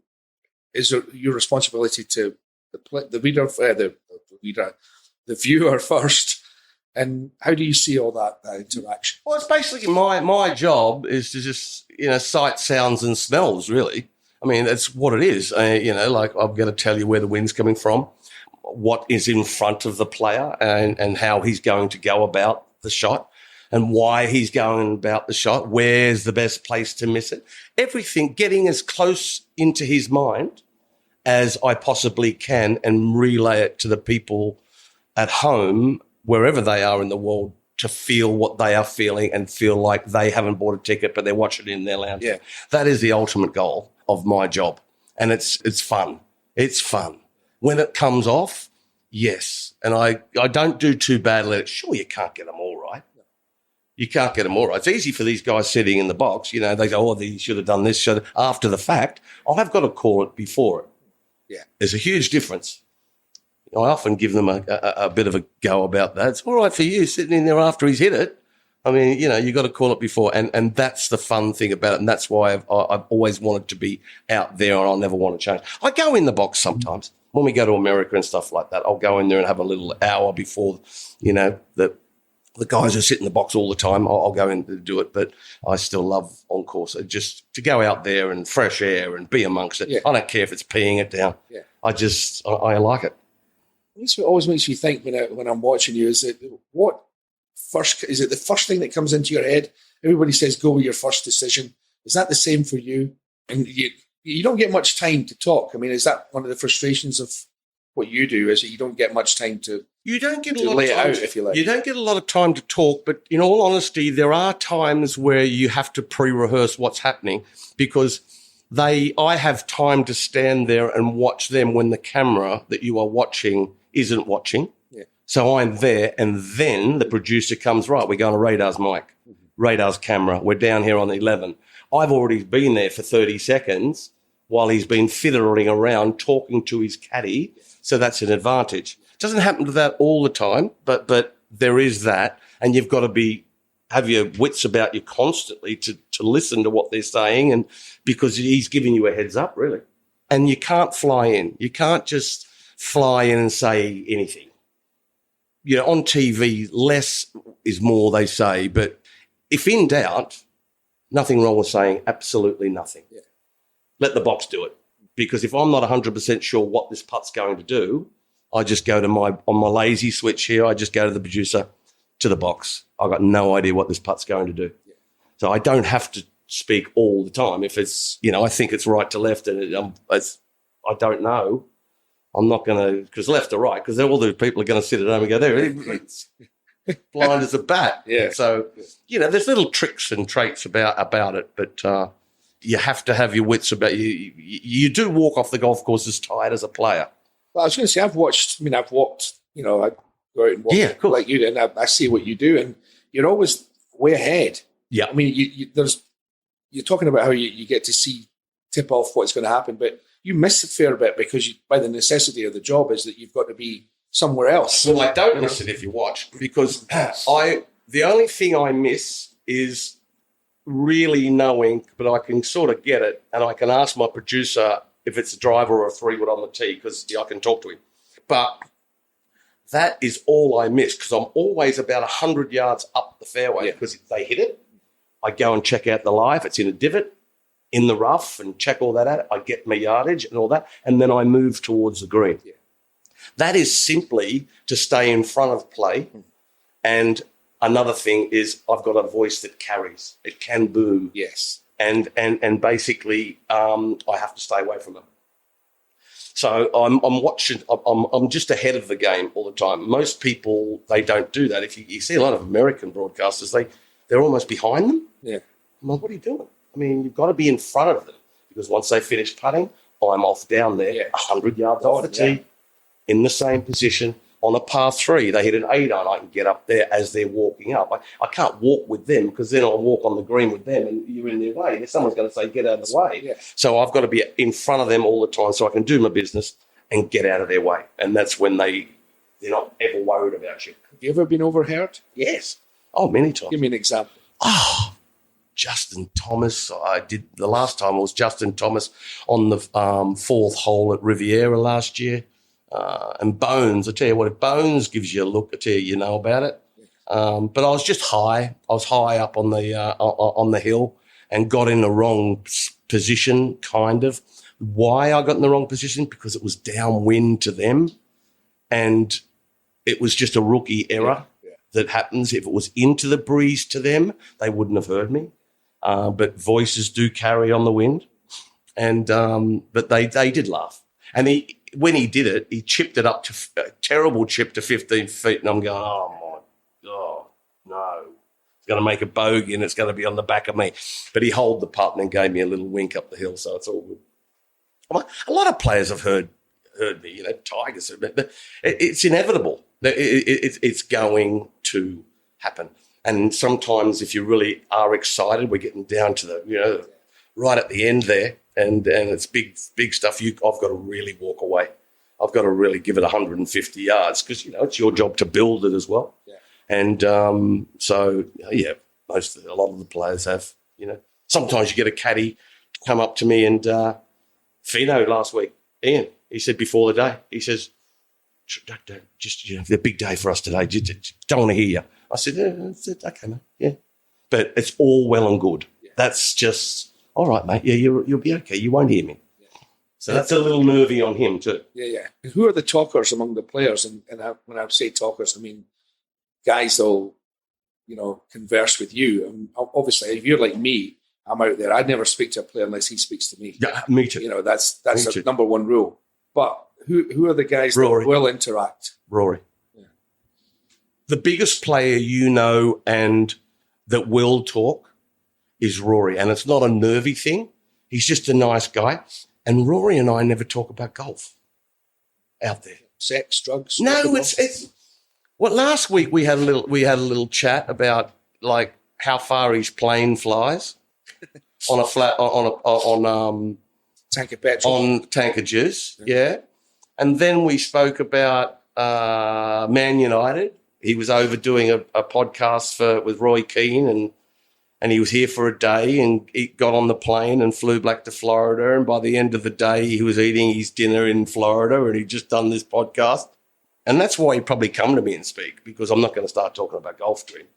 is it your responsibility to the reader, the viewer first? And how do you see all that interaction? Well, it's basically my job is to just, sight, sounds and smells, really. I mean, that's what it is. Like I've got to tell you where the wind's coming from, what is in front of the player and how he's going to go about the shot and why he's going about the shot, where's the best place to miss it. Everything, getting as close into his mind as I possibly can and relay it to the people at home, wherever they are in the world, to feel what they are feeling and feel like they haven't bought a ticket, but they're watching it in their lounge. Yeah. That is the ultimate goal of my job. And it's fun. It's fun. When it comes off, yes. And I don't do too badly at it. Sure, you can't get them all right. You can't get them all right. It's easy for these guys sitting in the box. They go, oh, they should have done this. After the fact, I've got to call it before it. Yeah. There's a huge difference. I often give them a bit of a go about that. It's all right for you sitting in there after he's hit it. I mean, you've got to call it before. And that's the fun thing about it. And that's why I've always wanted to be out there and I'll never want to change. I go in the box sometimes. When we go to America and stuff like that, I'll go in there and have a little hour before, the guys who sit in the box all the time. I'll go in to do it. But I still love on course. Just to go out there and fresh air and be amongst it. Yeah. I don't care if it's peeing it down. Yeah. I like it. This always makes me think when I'm watching you, is it the first thing that comes into your head? Everybody says go with your first decision. Is that the same for you? And you don't get much time to talk. I mean, is that one of the frustrations of what you do, is that you don't get much time to lay it out, if you like? You don't get a lot of time to talk, but in all honesty, there are times where you have to pre-rehearse what's happening because I have time to stand there and watch them when the camera that you are watching isn't watching. Yeah. So I'm there, and then the producer comes, right, we're going to Radar's mic, Radar's camera. We're down here on the 11. I've already been there for 30 seconds while he's been fiddling around talking to his caddy. So that's an advantage. It doesn't happen to that all the time, but there is that. And you've got to have your wits about you constantly to listen to what they're saying, and because he's giving you a heads up, really. And you can't fly in. You can't just fly in and say anything. On TV, less is more, they say. But if in doubt, nothing wrong with saying absolutely nothing. Yeah. Let the box do it. Because if I'm not 100% sure what this putt's going to do, I just go on my lazy switch here, I just go to the producer, to the box. I've got no idea what this putt's going to do. Yeah. So I don't have to speak all the time. If it's, I think it's right to left and I don't know, I'm not going to, because left or right, because all the people are going to sit at home and go, there, it's blind as a bat. Yeah. So, there's little tricks and traits about it, but you have to have your wits about you. You do walk off the golf course as tired as a player. Well, I was going to say, I've walked, I go out and walk like you do, and I see what you do, and you're always way ahead. Yeah. I mean, you're talking about how you get to see tip off what's going to happen, but you miss a fair bit because by the necessity of the job is that you've got to be somewhere else. Well, I don't miss it if you watch, because the only thing I miss is really knowing, but I can sort of get it, and I can ask my producer if it's a driver or a 3-wood on the tee, because I can talk to him. But that is all I miss, because I'm always about 100 yards up the fairway, because if they hit it, I go and check out the lie. If it's in a divot, in the rough, and check all that out. I get my yardage and all that, and then I move towards the green. Yeah. That is simply to stay in front of play. And another thing is I've got a voice that carries. It can boom. Yes. And basically I have to stay away from it. So I'm watching. I'm just ahead of the game all the time. Most people, they don't do that. If you see a lot of American broadcasters, they're almost behind them. Yeah. I'm like, what are you doing? I mean, you've got to be in front of them, because once they finish putting, I'm off down there, 100 yards off the tee, in the same position. On a par 3, they hit an 8-iron. I can get up there as they're walking up. I can't walk with them, because then I'll walk on the green with them and you're in their way. Someone's going to say, get out of the way. Yeah. So I've got to be in front of them all the time so I can do my business and get out of their way. And that's when they're not ever worried about you. Have you ever been overheard? Yes. Oh, many times. Give me an example. Oh, Justin Thomas. The last time it was Justin Thomas on the 4th hole at Riviera last year. And Bones, I tell you what, if Bones gives you a look, I tell you know about it. But I was just high. I was high up on the hill and got in the wrong position, kind of. Why I got in the wrong position? Because it was downwind to them, and it was just a rookie error that happens. If it was into the breeze to them, they wouldn't have heard me. But voices do carry on the wind, and but they did laugh. And when he did it, he chipped it up to a terrible chip to 15 feet, and I'm going, oh my God, no. It's going to make a bogey and it's going to be on the back of me. But he holed the putt and gave me a little wink up the hill, so it's all good. A lot of players have heard me, Tigers. It's inevitable. It's going to happen. And sometimes if you really are excited, we're getting down to the, right at the end there, and it's big stuff. I've got to really walk away. I've got to really give it 150 yards, because, it's your job to build it as well. Yeah. And so, a lot of the players have, Sometimes you get a caddy come up to me, and Fino last week, Ian, he said before the day, he says, just, it's a big day for us today. Just don't want to hear you. I said, okay, mate, yeah. But it's all well and good. Yeah. That's just, all right, mate, yeah, you'll be okay. You won't hear me. Yeah. So that's a little nervy on him too. Yeah. Who are the talkers among the players? And when I say talkers, I mean guys that'll, converse with you. And obviously, if you're like me, I'm out there. I'd never speak to a player unless he speaks to me. Yeah, me too. That's the number one rule. But who are the guys that will interact? Rory. Yeah. The biggest player and that will talk is Rory. And it's not a nervy thing. He's just a nice guy. And Rory and I never talk about golf out there. Sex, drugs? No, it's well, last week we had a little chat about like how far his plane flies on a flat on tank of petrol. On tankages, yeah. And then we spoke about Man United. He was over doing a podcast with Roy Keane, and he was here for a day, and he got on the plane and flew back to Florida. And by the end of the day, he was eating his dinner in Florida, and he'd just done this podcast. And that's why he'd probably come to me and speak, because I'm not going to start talking about golf to him.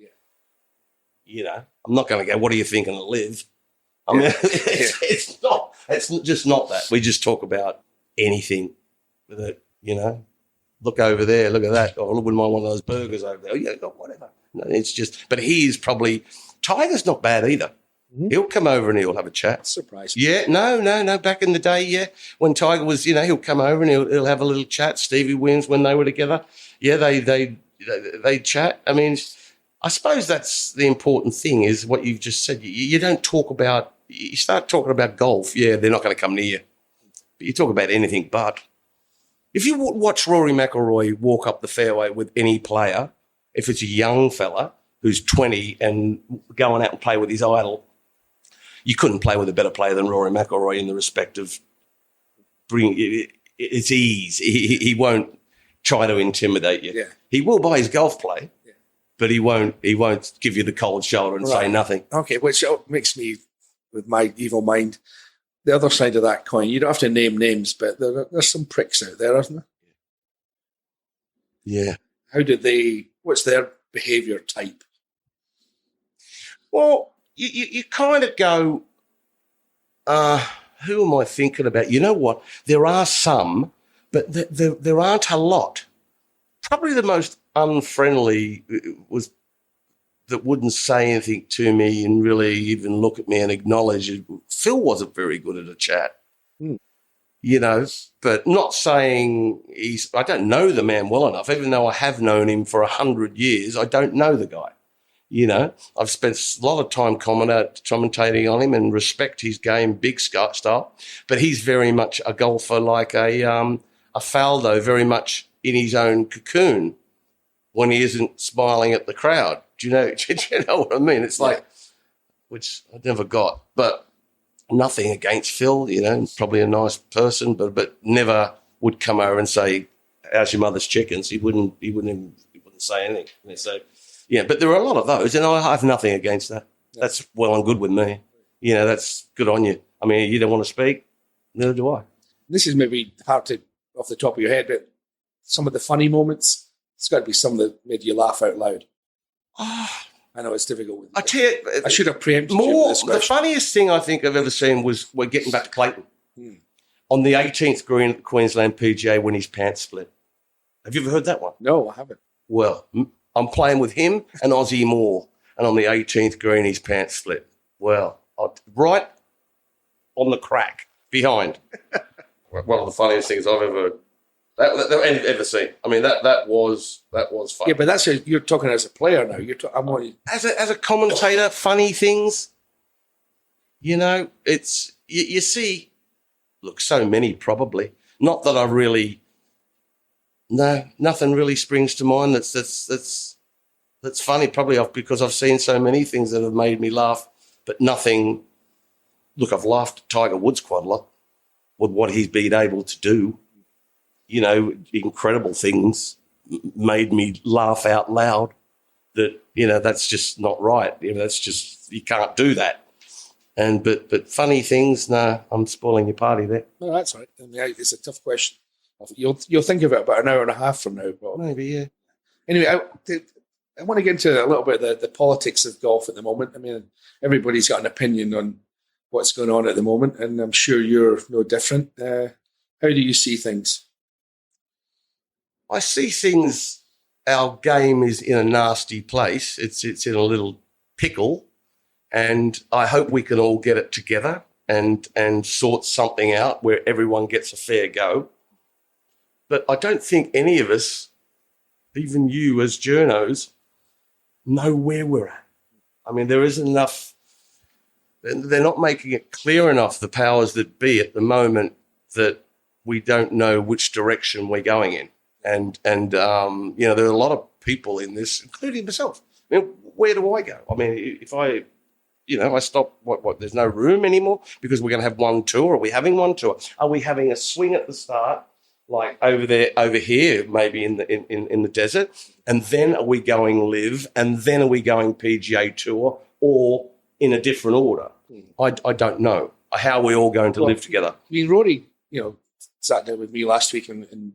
Yeah. I'm not going to go, what are you thinking of Liv? I mean, it's not. It's just not that. We just talk about anything with it, Look over there, look at that. Oh, I wouldn't mind one of those burgers over there. Oh, yeah, whatever. No, it's just, but he's probably, Tiger's not bad either. Mm-hmm. He'll come over and he'll have a chat. Surprise. Yeah, no. Back in the day, when Tiger was, he'll come over and he'll have a little chat. Stevie Williams, when they were together, they chat. I mean, I suppose that's the important thing, is what you've just said. You don't talk about, you start talking about golf, they're not going to come near you. But you talk about anything but. If you watch Rory McIlroy walk up the fairway with any player, if it's a young fella who's 20 and going out and play with his idol, you couldn't play with a better player than Rory McIlroy in the respect of it's ease. He won't try to intimidate you. Yeah. He will by his golf play, but he won't give you the cold shoulder and say nothing. Okay, which makes me, with my evil mind, the other side of that coin. You don't have to name names, but there's some pricks out there, isn't there? Yeah. What's their behaviour type? Well, you kind of go, who am I thinking about? You know what? There are some, but there aren't a lot. Probably the most unfriendly was that wouldn't say anything to me and really even look at me and acknowledge it. Phil wasn't very good at a chat. you know, but not saying I don't know the man well enough, even though I have known him for 100 years, I don't know the guy. You know, I've spent a lot of time commentating on him and respect his game, big style, but he's very much a golfer like a Faldo, very much in his own cocoon when he isn't smiling at the crowd. Do you know what I mean? It's like, which I never got, but nothing against Phil, you know, probably a nice person, but never would come over and say, "How's your mother's chickens?" He wouldn't say anything. So, yeah, but there are a lot of those, and I have nothing against that. That's well and good with me. You know, that's good on you. I mean, you don't want to speak, neither do I. This is maybe hard to, off the top of your head, but some of the funny moments, it's got to be some that made you laugh out loud. I know it's difficult. I tell you, I should have preempted you more. with this The question. funniest thing I think I've ever seen was we're getting back to Clayton on the 18th green at the Queensland PGA when his pants split. Have you ever heard that one? No, I haven't. Well, I'm playing with him and Ozzie Moore, and on the 18th green, his pants split. Well, right on the crack behind. One of the funniest things I've ever seen. I mean, that was funny. Yeah, but that's you're talking as a player now. I'm only As a commentator, funny things. You know, it's you see. Look, so many probably. Not that I really. No, nothing really springs to mind. That's funny. Probably because I've seen so many things that have made me laugh, but nothing. Look, I've laughed at Tiger Woods quite a lot with what he's been able to do. You know, incredible things made me laugh out loud. That, you know, that's just not right. You know, that's just, you can't do that. And but funny things, no, I'm spoiling your party there. no, that's all right. I mean, it's a tough question. You'll think of it about an hour and a half from now, Bob. Maybe, yeah. Anyway, I want to get into a little bit of the politics of golf at the moment. I mean, everybody's got an opinion on what's going on at the moment, and I'm sure you're no different. How do you see things? I see things, our game is in a nasty place. It's in a little pickle, and I hope we can all get it together and sort something out where everyone gets a fair go. But I don't think any of us, even you as journos, know where we're at. I mean, there isn't enough. They're not making it clear enough, the powers that be at the moment, that we don't know which direction we're going in. And you know, there are a lot of people in this, including myself. I mean, where do I go? I mean, if I stop, what, there's no room anymore because we're going to have one tour. Are we having one tour? Are we having a swing at the start, like over here, maybe in the desert? And then are we going live? And then are we going PGA Tour, or in a different order? I don't know. How are we all going to live together? I mean, Rory, you know, sat down with me last week and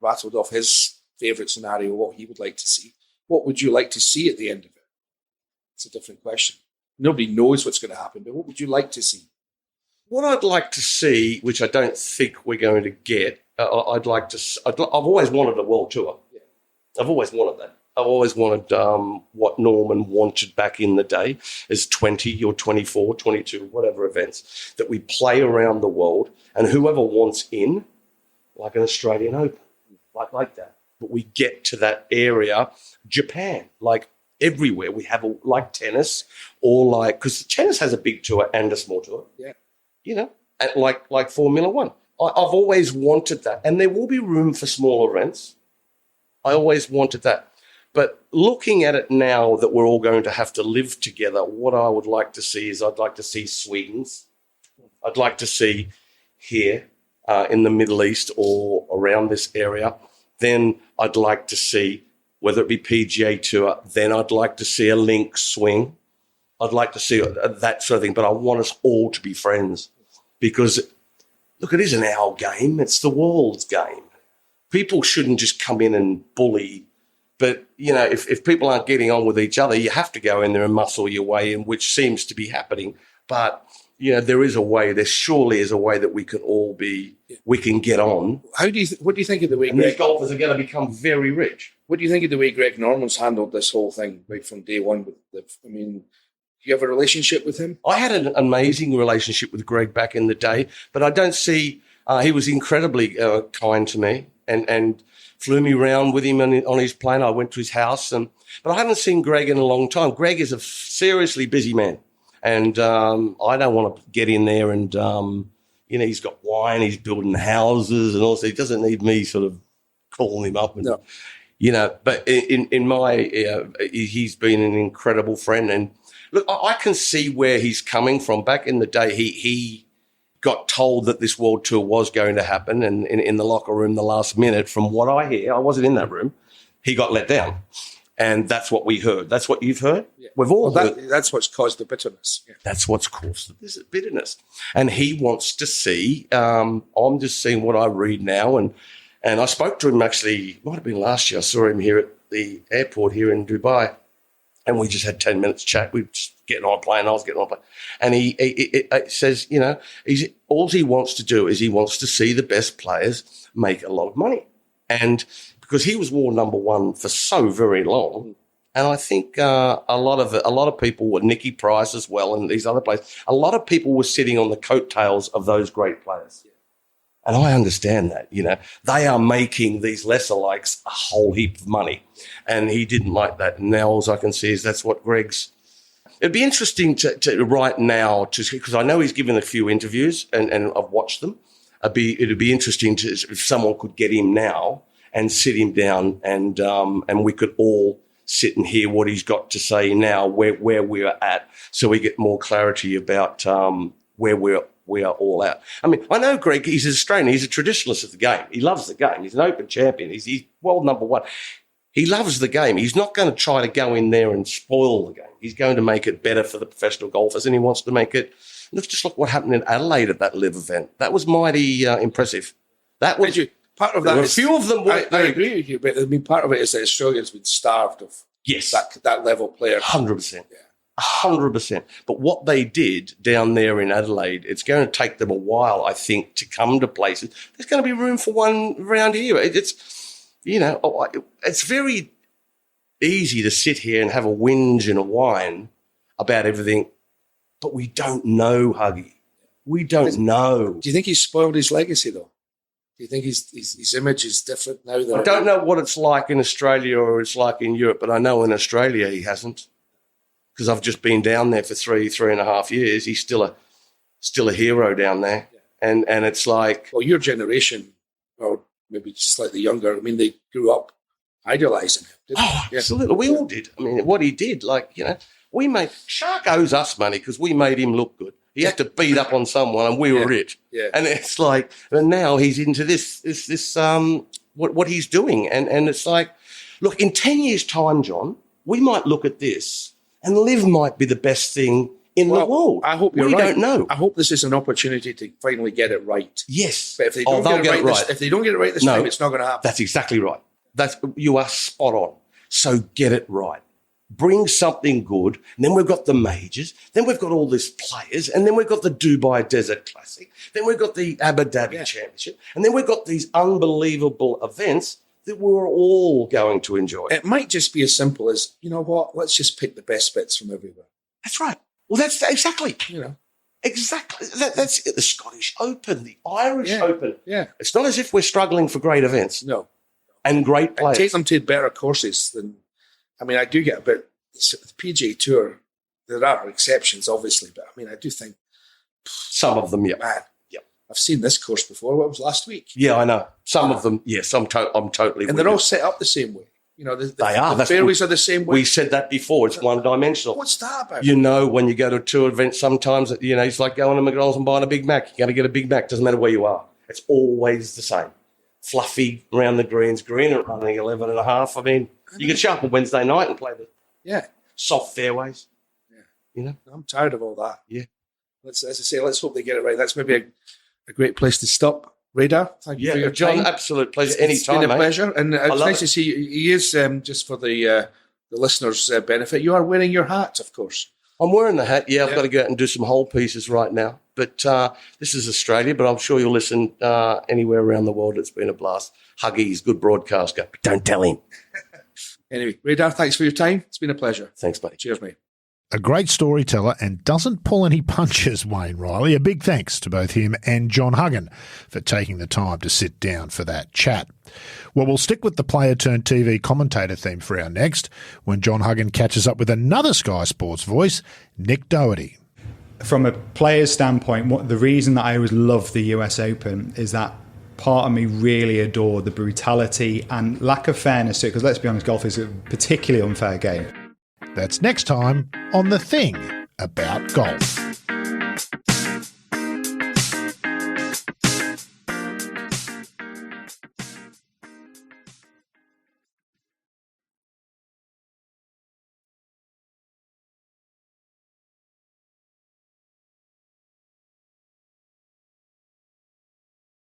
rattled off his favourite scenario, what he would like to see. What would you like to see at the end of it? It's a different question. Nobody knows what's going to happen, but what would you like to see? What I'd like to see, which I don't think we're going to get, I've always wanted a world tour. Yeah. I've always wanted that. I've always wanted what Norman wanted back in the day as 20 or 24, 22, whatever events, that we play around the world, and whoever wants in, like an Australian Open, like that. But we get to that area, Japan, like everywhere. We have like tennis, or like, because tennis has a big tour and a small tour. Yeah. You know, and like Formula One. I've always wanted that. And there will be room for small events. I always wanted that. But looking at it now that we're all going to have to live together, what I would like to see is I'd like to see swings. I'd like to see here in the Middle East or around this area. Then I'd like to see, whether it be PGA Tour, then I'd like to see a link swing. I'd like to see that sort of thing. But I want us all to be friends because, look, it isn't our game. It's the world's game. People shouldn't just come in and bully. But, you know, if people aren't getting on with each other, you have to go in there and muscle your way in, which seems to be happening. But, you know, there surely is a way that we can get on. What do you think of the way And these golfers are going to become very rich. What do you think of the way Greg Norman's handled this whole thing right from day one? Do you have a relationship with him? I had an amazing relationship with Greg back in the day, but I don't see He was incredibly kind to me and flew me around with him on his plane. I went to his house, but I haven't seen Greg in a long time. Greg is a seriously busy man, and I don't want to get in there and, he's got wine, he's building houses and all, so he doesn't need me sort of calling him up. And, but he's been an incredible friend. And look, I can see where he's coming from. Back in the day, he got told that this world tour was going to happen, and in the locker room the last minute, from what I hear, I wasn't in that room, he got let down. And that's what we heard. That's what you've heard. Yeah. We've all heard. That's what's caused the bitterness. Yeah. That's what's caused the bitterness. And he wants to see, I'm just seeing what I read now. And I spoke to him actually, might have been last year. I saw him here at the airport here in Dubai. And we just had 10 minutes chat. We were just getting on a plane. I was getting on a plane. And he says, all he wants to do is he wants to see the best players make a lot of money. And because he was world number one for so very long. And I think a lot of people were Nicky Price as well and these other players. A lot of people were sitting on the coattails of those great players. And I understand that, they are making these lesser likes a whole heap of money. And he didn't like that. And now all I can see is that's what Greg's. It'd be interesting to right now, because I know he's given a few interviews and I've watched them. It'd be interesting if someone could get him now and sit him down and we could all sit and hear what he's got to say now, where we're at, so we get more clarity about where we are all out. I mean, I know Greg, he's an Australian, he's a traditionalist of the game. He loves the game. He's an open champion. He's world number one. He loves the game. He's not going to try to go in there and spoil the game. He's going to make it better for the professional golfers, and he wants to make it. Just look what happened in Adelaide at that live event. That was mighty impressive. That was part of that. A few of them. I agree with you, but I mean, part of it is that Australia's been starved of that level player. 100%. 100%. But what they did down there in Adelaide, it's going to take them a while, I think, to come to places. There's going to be room for one around here. It's very easy to sit here and have a whinge and a whine about everything, but we don't know, Huggy. We don't know. Do you think he's spoiled his legacy, though? Do you think his image is different now? I don't know what it's like in Australia or it's like in Europe, but I know in Australia he hasn't, because I've just been down there for 3.5 years. He's still a hero down there, and it's like, well, your generation, or maybe slightly younger. I mean, they grew up idolizing him. Didn't they? Absolutely, we all did. I mean, what he did, Shark owes us money because we made him look good. He had to beat up on someone, and we were it. Yeah. And it's like, and now he's into this what he's doing, and it's like, look, in 10 years' time, John, we might look at this, and Live might be the best thing in the world. I hope you're right. We don't know. I hope this is an opportunity to finally get it right. Yes, but if they don't get it right, if they don't get it right this time, it's not going to happen. That's exactly right. You are spot on. So get it right. Bring something good, and then we've got the majors, then we've got all these players, and then we've got the Dubai Desert Classic, then we've got the Abu Dhabi Championship, and then we've got these unbelievable events that we're all going to enjoy. It might just be as simple as, you know what, let's just pick the best bits from everywhere. That's right. Well, that's exactly. Exactly. That's it. The Scottish Open, the Irish Open. Yeah. It's not as if we're struggling for great events. No. And great players. And take them to better courses than... I mean, I do get a bit... The PGA Tour, there are exceptions, obviously, but I mean, I do think... Some of them, yeah. Man, I've seen this course before. What was last week? Yeah, I know. Some of them, yes, I'm totally... And they're all set up the same way. You know, they are. The fairways are the same way. We said that before. It's one-dimensional. What's that about? You know, when you go to a tour event, sometimes, it's like going to McDonald's and buying a Big Mac. You're going to get a Big Mac. Doesn't matter where you are. It's always the same. Fluffy around the greens, green at running 11.5. I mean, you can show up on Wednesday night and play the soft fairways. Yeah. I'm tired of all that. Yeah. As I say, let's hope they get it right. That's maybe a great place to stop. Radar, thank you for your John, time. Absolute pleasure. Anytime, It's been a pleasure. And it's nice to see you. He is, just for the listeners' benefit, you are wearing your hat, of course. I'm wearing the hat. Yeah, I've got to go out and do some hole pieces right now. But this is Australia, but I'm sure you'll listen anywhere around the world. It's been a blast. Huggy's good broadcaster. Don't tell him. Anyway, Radar, thanks for your time. It's been a pleasure. Thanks, buddy. Cheers, mate. A great storyteller and doesn't pull any punches, Wayne Riley. A big thanks to both him and John Huggan for taking the time to sit down for that chat. Well, we'll stick with the player-turned-TV commentator theme for our next, when John Huggan catches up with another Sky Sports voice, Nick Doherty. From a player's standpoint, the reason that I always love the US Open is that part of me really adored the brutality and lack of fairness to it, because let's be honest, golf is a particularly unfair game. That's next time on The Thing About Golf.